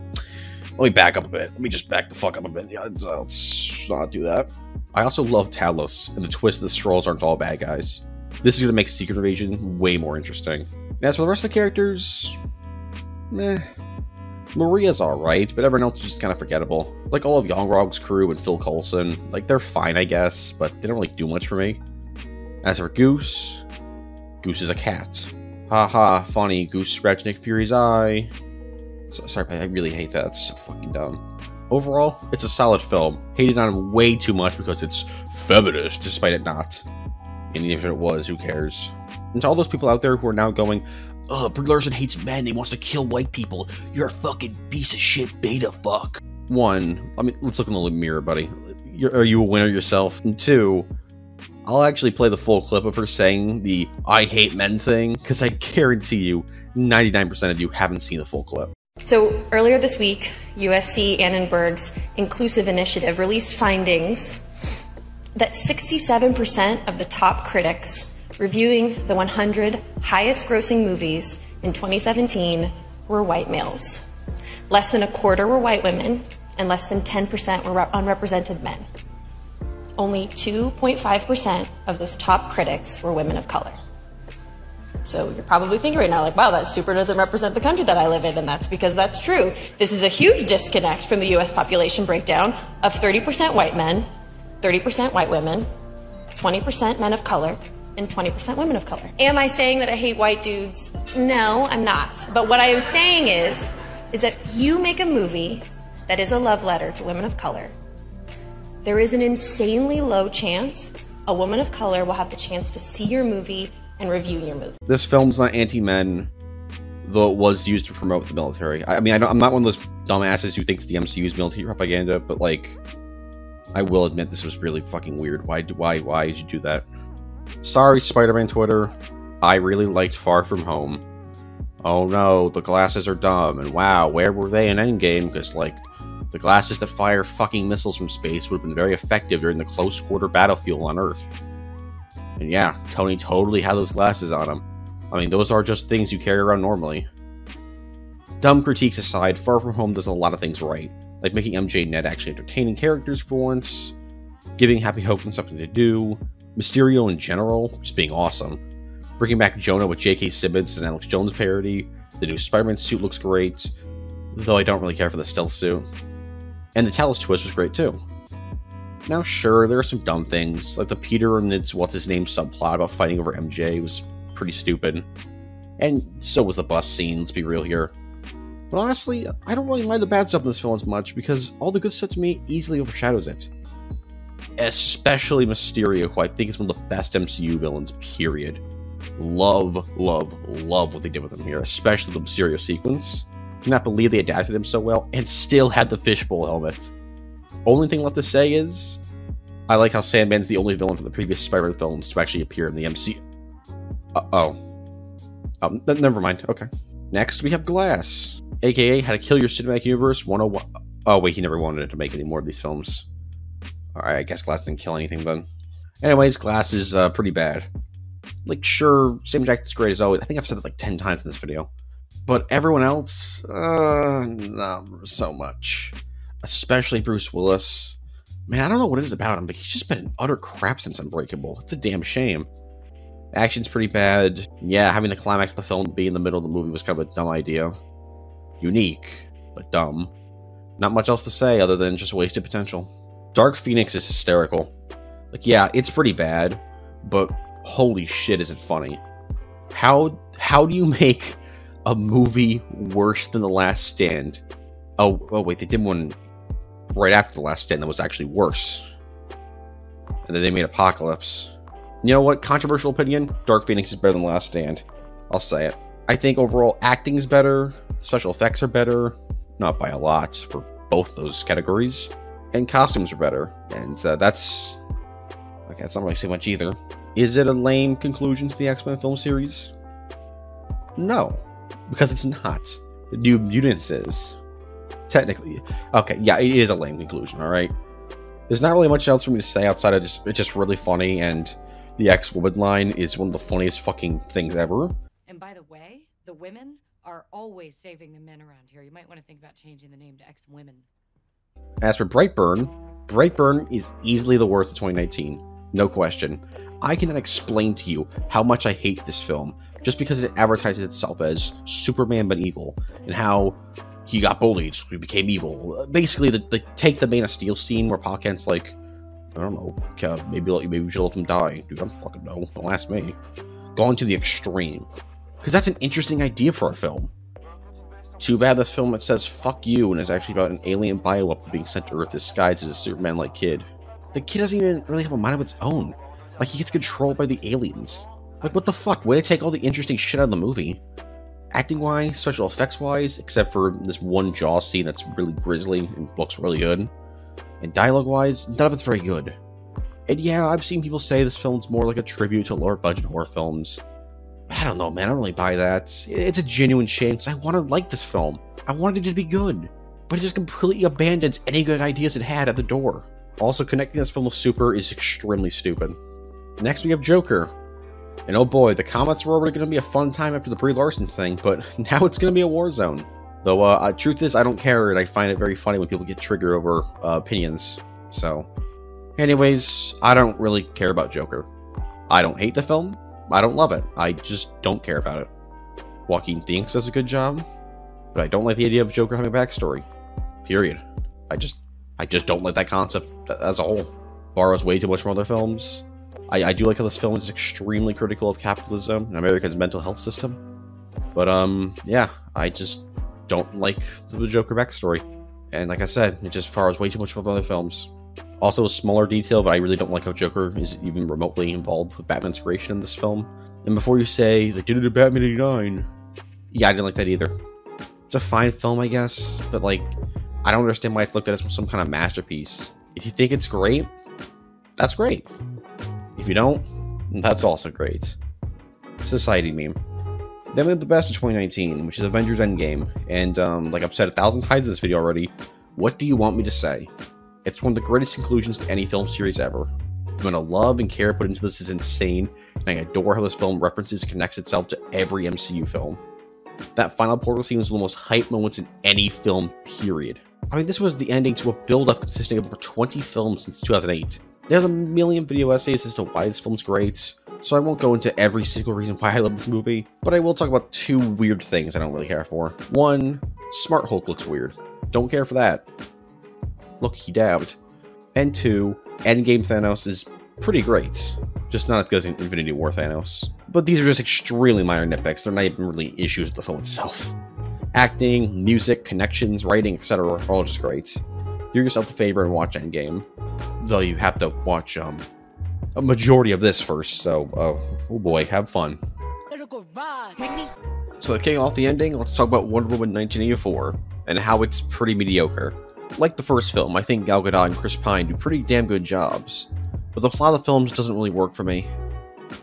Let me back up a bit. Let me just back the fuck up a bit. Yeah, let's not do that. I also love Talos, and the twist that the Skrulls aren't all bad guys. This is going to make Secret Invasion way more interesting. And as for the rest of the characters, meh. Maria's alright, but everyone else is just kind of forgettable. Like all of Young-Rog's crew and Phil Coulson, like they're fine I guess, but they don't really do much for me. As for Goose, Goose is a cat. Haha, funny, Goose scratched Nick Fury's eye. Sorry, I really hate that, it's so fucking dumb. Overall, it's a solid film. Hated on way too much because it's feminist, despite it not. And even if it was, who cares? And to all those people out there who are now going, Brie Larson hates men, he wants to kill white people. You're a fucking piece of shit beta fuck. One, I mean, let's look in the mirror, buddy. Are you a winner yourself? And two, I'll actually play the full clip of her saying the I hate men thing, because I guarantee you, 99% of you haven't seen the full clip. So earlier this week, USC Annenberg's Inclusive Initiative released findings that 67% of the top critics reviewing the 100 highest grossing movies in 2017 were white males. Less than a quarter were white women, and less than 10% were unrepresented men. Only 2.5% of those top critics were women of color. So you're probably thinking right now, like, wow, that super doesn't represent the country that I live in, and that's because that's true. This is a huge disconnect from the US population breakdown of 30% white men, 30% white women, 20% men of color, and 20% women of color. Am I saying that I hate white dudes? No, I'm not. But what I am saying is that if you make a movie that is a love letter to women of color, there is an insanely low chance a woman of color will have the chance to see your movie and review your movie. This film's not anti-men, though it was used to promote the military. I mean, I'm not one of those dumbasses who thinks the MCU is military propaganda, but like, I will admit this was really fucking weird. Why did you do that? Sorry, Spider-Man Twitter. I really liked Far From Home. Oh no, the glasses are dumb, and wow, where were they in Endgame? Because, like, the glasses that fire fucking missiles from space would have been very effective during the close-quarter battlefield on Earth. And yeah, Tony totally had those glasses on him. I mean, those are just things you carry around normally. Dumb critiques aside, Far From Home does a lot of things right. Like making MJ and Ned actually entertaining characters for once, giving Happy Hogan something to do, Mysterio in general just being awesome, Bringing back Jonah with J.K. Simmons and Alex Jones parody. The new Spider-Man suit looks great, though I don't really care for the stealth suit. And the Talos twist was great too. Now sure, there are some dumb things, like the Peter and its what's-his-name subplot about fighting over MJ was pretty stupid. And so was the bus scene, let's be real here. But honestly, I don't really mind the bad stuff in this film as much, because all the good stuff to me easily overshadows it. Especially Mysterio, who I think is one of the best MCU villains, period. Love, love, love what they did with him here, especially the Mysterio sequence. Cannot believe they adapted him so well, and still had the fishbowl helmet. Only thing left to say is, I like how Sandman's the only villain from the previous Spider-Man films to actually appear in the MCU. Never mind, okay. Next, we have Glass, aka How to Kill Your Cinematic Universe 101. Oh wait, he never wanted to make any more of these films. Alright, I guess Glass didn't kill anything then. Anyways, Glass is pretty bad. Like, sure, Sam Jackson's great as always. I think I've said it like 10 times in this video. But everyone else, not so much. Especially Bruce Willis. Man, I don't know what it is about him, but he's just been an utter crap since Unbreakable. It's a damn shame. Action's pretty bad. Yeah, having the climax of the film be in the middle of the movie was kind of a dumb idea. Unique, but dumb. Not much else to say other than just wasted potential. Dark Phoenix is hysterical. Like, yeah, it's pretty bad, but holy shit is it funny. How do you make a movie worse than The Last Stand? Oh wait, they did one right after The Last Stand that was actually worse. And then they made Apocalypse. You know what? Controversial opinion, Dark Phoenix is better than The Last Stand. I'll say it. I think overall acting is better, special effects are better, not by a lot for both those categories, and costumes are better. And that's not really saying much either. Is it a lame conclusion to the X-Men film series? No, because it's not. The New Mutants is. Technically. Okay, yeah, it is a lame conclusion, alright? There's not really much else for me to say outside of it's just really funny, and the X-Woman line is one of the funniest fucking things ever. And by the way, the women are always saving the men around here. You might want to think about changing the name to X-Women. As for Brightburn is easily the worst of 2019. No question. I cannot explain to you how much I hate this film, just because it advertises itself as Superman but evil, and how he got bullied, so he became evil. Basically, take the Man of Steel scene where Pa Kent's like, I don't know, maybe we should let him die. Dude, I don't fucking know. Don't ask me. Going to the extreme. Because that's an interesting idea for a film. Too bad this film that says fuck you and is actually about an alien bioweapon being sent to Earth disguised as a Superman-like kid. The kid doesn't even really have a mind of its own. Like, he gets controlled by the aliens. Like, what the fuck? Way to take all the interesting shit out of the movie. Acting-wise, special effects-wise, except for this one jaw scene that's really grisly and looks really good. And dialogue-wise, none of it's very good. And yeah, I've seen people say this film's more like a tribute to lower-budget horror films. But I don't know, man, I don't really buy that. It's a genuine shame, because I wanted to like this film. I wanted it to be good. But it just completely abandons any good ideas it had at the door. Also, connecting this film with Super is extremely stupid. Next, we have Joker. And oh boy, the comments were already going to be a fun time after the Brie Larson thing, but now it's going to be a war zone. Though, truth is, I don't care, and I find it very funny when people get triggered over opinions. So, anyways, I don't really care about Joker. I don't hate the film. I don't love it. I just don't care about it. Joaquin Phoenix does a good job, but I don't like the idea of Joker having a backstory. Period. I just don't like that concept as a whole. Borrows way too much from other films. I do like how this film is extremely critical of capitalism and America's mental health system. But, yeah, I just don't like the Joker backstory. And like I said, it just borrows way too much from other films. Also, a smaller detail, but I really don't like how Joker is even remotely involved with Batman's creation in this film. And before you say, they did it in Batman 89, yeah, I didn't like that either. It's a fine film, I guess, but like, I don't understand why it's looked at as some kind of masterpiece. If you think it's great, that's great. If you don't, that's also great. Society meme. Then we have the best of 2019, which is Avengers Endgame. And like I've said 1,000 times in this video already, what do you want me to say? It's one of the greatest conclusions to any film series ever. The amount of love and care put into this is insane, and I adore how this film references and connects itself to every MCU film. That final portal scene was one of the most hype moments in any film, period. I mean, this was the ending to a build-up consisting of over 20 films since 2008. There's a million video essays as to why this film's great, so I won't go into every single reason why I love this movie, but I will talk about 2 weird things I don't really care for. 1, Smart Hulk looks weird. Don't care for that. Look, he dabbed. And 2, Endgame Thanos is pretty great. Just not as good as Infinity War Thanos. But these are just extremely minor nitpicks. They're not even really issues with the film itself. Acting, music, connections, writing, etc. are all just great. Do yourself a favor and watch Endgame. Though you have to watch a majority of this first, so oh boy, have fun. So to kick off the ending, let's talk about Wonder Woman 1984, and how it's pretty mediocre. Like the first film, I think Gal Gadot and Chris Pine do pretty damn good jobs, but the plot of the film doesn't really work for me.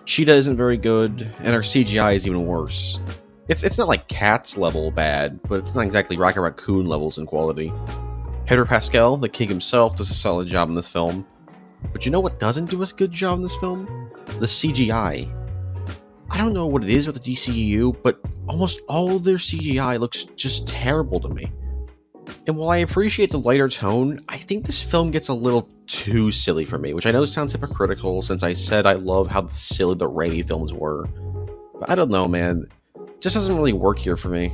Cheetah isn't very good, and her CGI is even worse. It's not like Cats level bad, but it's not exactly Rocket Raccoon levels in quality. Pedro Pascal, the king himself, does a solid job in this film. But you know what doesn't do a good job in this film? The CGI. I don't know what it is with the DCEU, but almost all of their CGI looks just terrible to me. And while I appreciate the lighter tone, I think this film gets a little too silly for me, which I know sounds hypocritical since I said I love how silly the Raimi films were. But I don't know, man. It just doesn't really work here for me.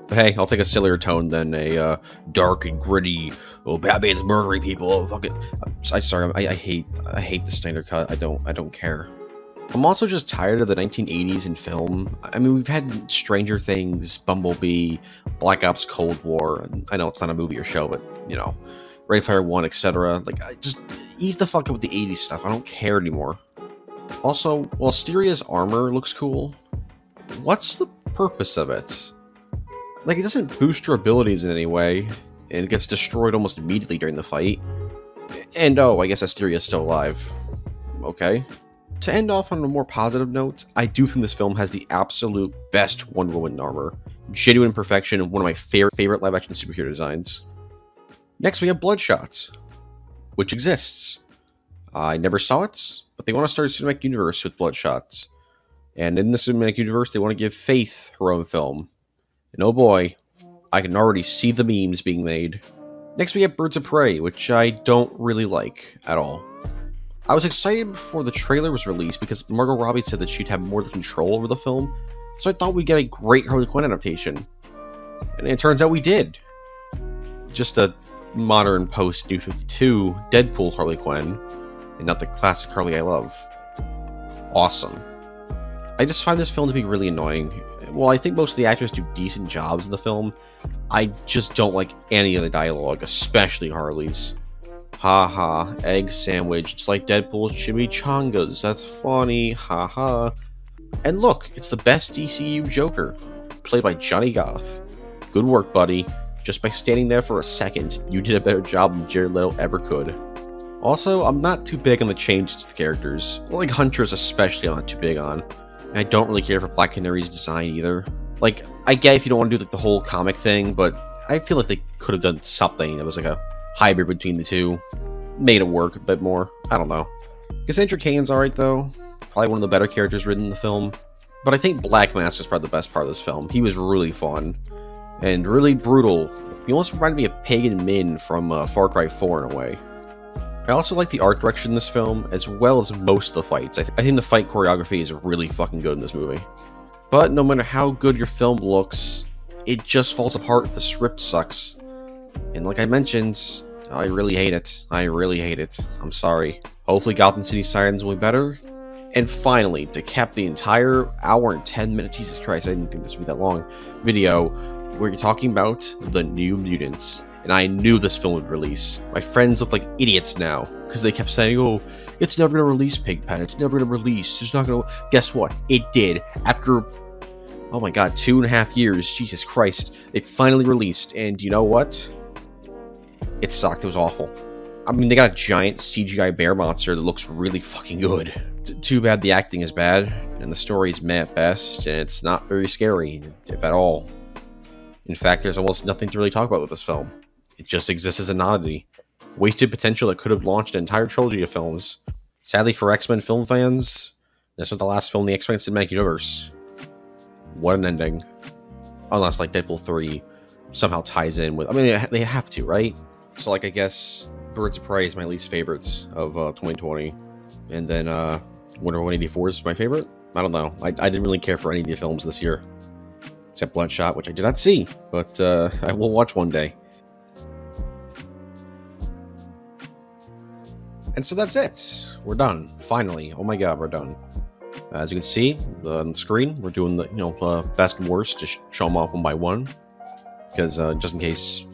But hey, I'll take a sillier tone than a dark and gritty, oh, Batman's murdering people, oh, fuck it. I hate the Snyder Cut. I don't care. I'm also just tired of the 1980s in film. I mean, we've had Stranger Things, Bumblebee, Black Ops Cold War, and I know it's not a movie or show, but, you know, Ready Player One, etc. Like, just ease the fuck up with the 80s stuff. I don't care anymore. Also, while Asteria's armor looks cool, what's the purpose of it? Like, it doesn't boost her abilities in any way, and it gets destroyed almost immediately during the fight. And oh, I guess Asteria's still alive. Okay. To end off on a more positive note, I do think this film has the absolute best Wonder Woman armor. Genuine perfection, one of my favorite live-action superhero designs. Next, we have Bloodshot, which exists. I never saw it, but they want to start a cinematic universe with Bloodshot. And in the cinematic universe, they want to give Faith her own film. And oh boy, I can already see the memes being made. Next we have Birds of Prey, which I don't really like at all. I was excited before the trailer was released because Margot Robbie said that she'd have more control over the film, so I thought we'd get a great Harley Quinn adaptation. And it turns out we did. Just a modern post-New 52 Deadpool Harley Quinn, and not the classic Harley I love. Awesome. I just find this film to be really annoying. While I think most of the actors do decent jobs in the film, I just don't like any of the dialogue, especially Harley's. Haha, egg sandwich, it's like Deadpool's chimichangas, that's funny, haha. And look, it's the best DCU Joker, played by Johnny Goth. Good work, buddy. Just by standing there for a second, you did a better job than Jared Leto ever could. Also, I'm not too big on the changes to the characters. Like Huntress especially I'm not too big on. And I don't really care for Black Canary's design either. Like, I get if you don't want to do like the whole comic thing, but I feel like they could have done something that was like a hybrid between the two. Made it work a bit more. I don't know. Cassandra Cain's alright though. Probably one of the better characters written in the film. But I think Black Mask is probably the best part of this film. He was really fun. And really brutal. He almost reminded me of Pagan Min from Far Cry 4 in a way. I also like the art direction in this film, as well as most of the fights. I think the fight choreography is really fucking good in this movie. But no matter how good your film looks, it just falls apart if the script sucks. And like I mentioned, I really hate it. I really hate it. I'm sorry. Hopefully Gotham City Sirens will be better. And finally, to cap the entire hour and 10 minute, Jesus Christ, I didn't think this would be that long, video, where you're talking about the New Mutants. And I knew this film would release. My friends look like idiots now, because they kept saying, oh, it's never going to release, Pigpen, it's never going to release, it's not going to... Guess what? It did. After, oh my god, 2.5 years, Jesus Christ, it finally released, and you know what? It sucked, it was awful. I mean, they got a giant CGI bear monster that looks really fucking good. Too bad the acting is bad, and the story is meh at best, and it's not very scary, if at all. In fact, there's almost nothing to really talk about with this film. It just exists as an oddity. Wasted potential that could have launched an entire trilogy of films. Sadly for X-Men film fans, this was the last film in the X-Men cinematic universe. What an ending. Unless, like, Deadpool 3 somehow ties in with... I mean, they have to, right? So, like, I guess Birds of Prey is my least favorites of 2020. And then, Wonder Woman 84 is my favorite. I don't know. I didn't really care for any of the films this year, except Bloodshot, which I did not see, but I will watch one day. And so that's it. We're done. Finally. Oh my god, we're done. As you can see on the screen, we're doing the best and worst. Just show them off one by one, because just in case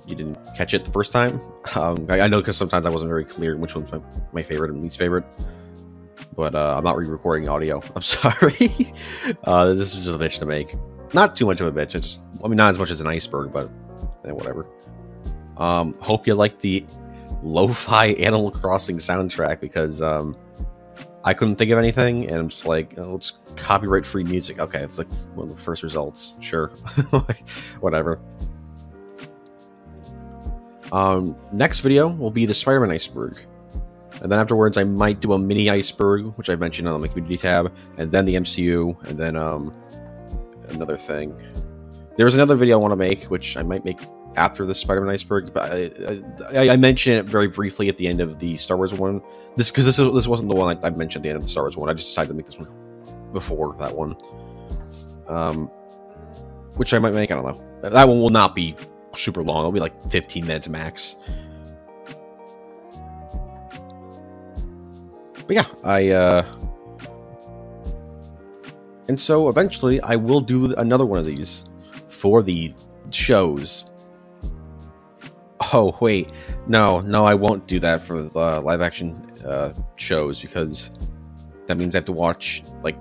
you didn't catch it the first time. I know because sometimes I wasn't very clear which one's my favorite and least favorite. But I'm not re-recording audio. I'm sorry. This was just a bitch to make. Not too much of a bitch. It's, I mean, not as much as an iceberg, but whatever. Hope you like the lo-fi Animal Crossing soundtrack, because I couldn't think of anything, and I'm just like, oh, it's copyright-free music. Okay, it's like one of the first results. Sure. Whatever. Next video will be the Spider-Man iceberg. And then afterwards, I might do a mini iceberg, which I mentioned on the community tab, and then the MCU, and then another thing. There's another video I want to make, which I might make after the Spider-Man iceberg, but I mentioned it very briefly at the end of the Star Wars one. This wasn't the one I mentioned at the end of the Star Wars one. I just decided to make this one before that one, which I might make. I don't know. That one will not be super long. It'll be like 15 minutes max. But yeah, and so eventually I will do another one of these for the shows. Oh wait, no, I won't do that for the live action shows, because that means I have to watch like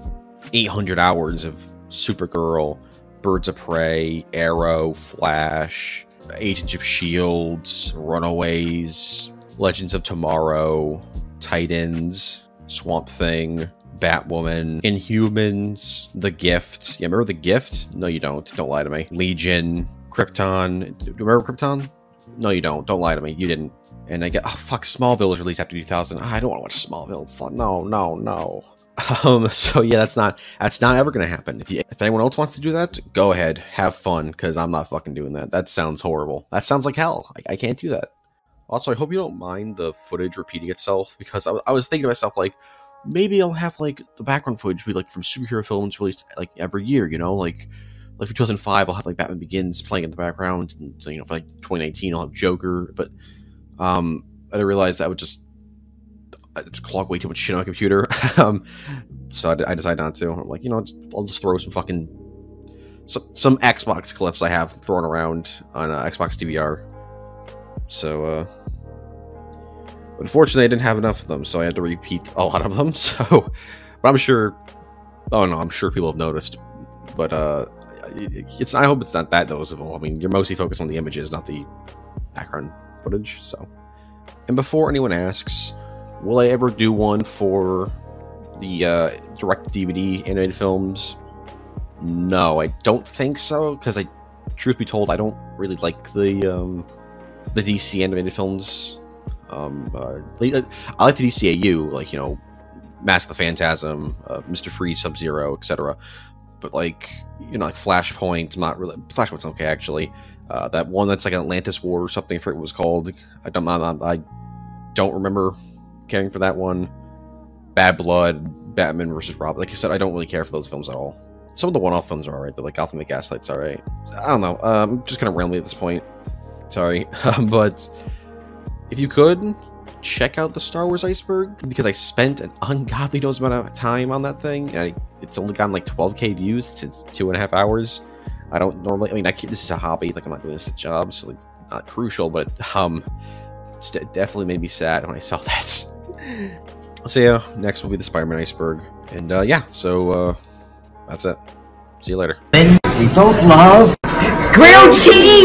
800 hours of Supergirl, Birds of Prey, Arrow, Flash, Agents of S.H.I.E.L.D., Runaways, Legends of Tomorrow, Titans, Swamp Thing, Batwoman, Inhumans, The Gift. Yeah, remember The Gift? No, you don't. Don't lie to me. Legion, Krypton. Do you remember Krypton? No, you don't. Don't lie to me. You didn't. And I get, oh fuck, Smallville was released after 2000. I don't want to watch Smallville. Fuck, no. So yeah, that's not ever gonna happen. If anyone else wants to do that, go ahead, have fun, because I'm not fucking doing that. That sounds horrible. That sounds like hell. I can't do that. Also, I hope you don't mind the footage repeating itself, because I was thinking to myself, like, maybe I'll have, like, the background footage be, like, from superhero films released, like, every year, you know? Like for 2005, I'll have, like, Batman Begins playing in the background, and, you know, for, like, 2019, I'll have Joker, but, I didn't realize that would just clog way too much shit on my computer, so I decided not to. I'm like, you know, I'll just throw some fucking, some Xbox clips I have thrown around on Xbox DVR. So, unfortunately, I didn't have enough of them, so I had to repeat a lot of them. So, but I'm sure, oh no, I'm sure people have noticed. But I hope it's not that noticeable. I mean, you're mostly focused on the images, not the background footage. So, and before anyone asks, will I ever do one for the direct DVD animated films? No, I don't think so, because truth be told, I don't really like the DC animated films. I like the DCAU, like, you know, Mask of the Phantasm, Mr. Freeze, Sub-Zero, etc. But, like, you know, like Flashpoint, not really. Flashpoint's okay, actually. That one that's like an Atlantis War or something, I forget what it was called. I don't remember caring for that one. Bad Blood, Batman vs. Robin. Like I said, I don't really care for those films at all. Some of the one-off films are alright. They're like Gotham Gaslight's alright. I don't know. I'm just kind of rambling at this point. Sorry. But if you could, check out the Star Wars iceberg, because I spent an ungodly dose amount of time on that thing, and it's only gotten like 12k views since 2.5 hours. I don't normally, I mean, this is a hobby, like I'm not doing this as a job, so it's not crucial, but it's definitely made me sad when I saw that. So yeah, next will be the Spider-Man iceberg, and yeah, so that's it. See you later. We both love grilled cheese!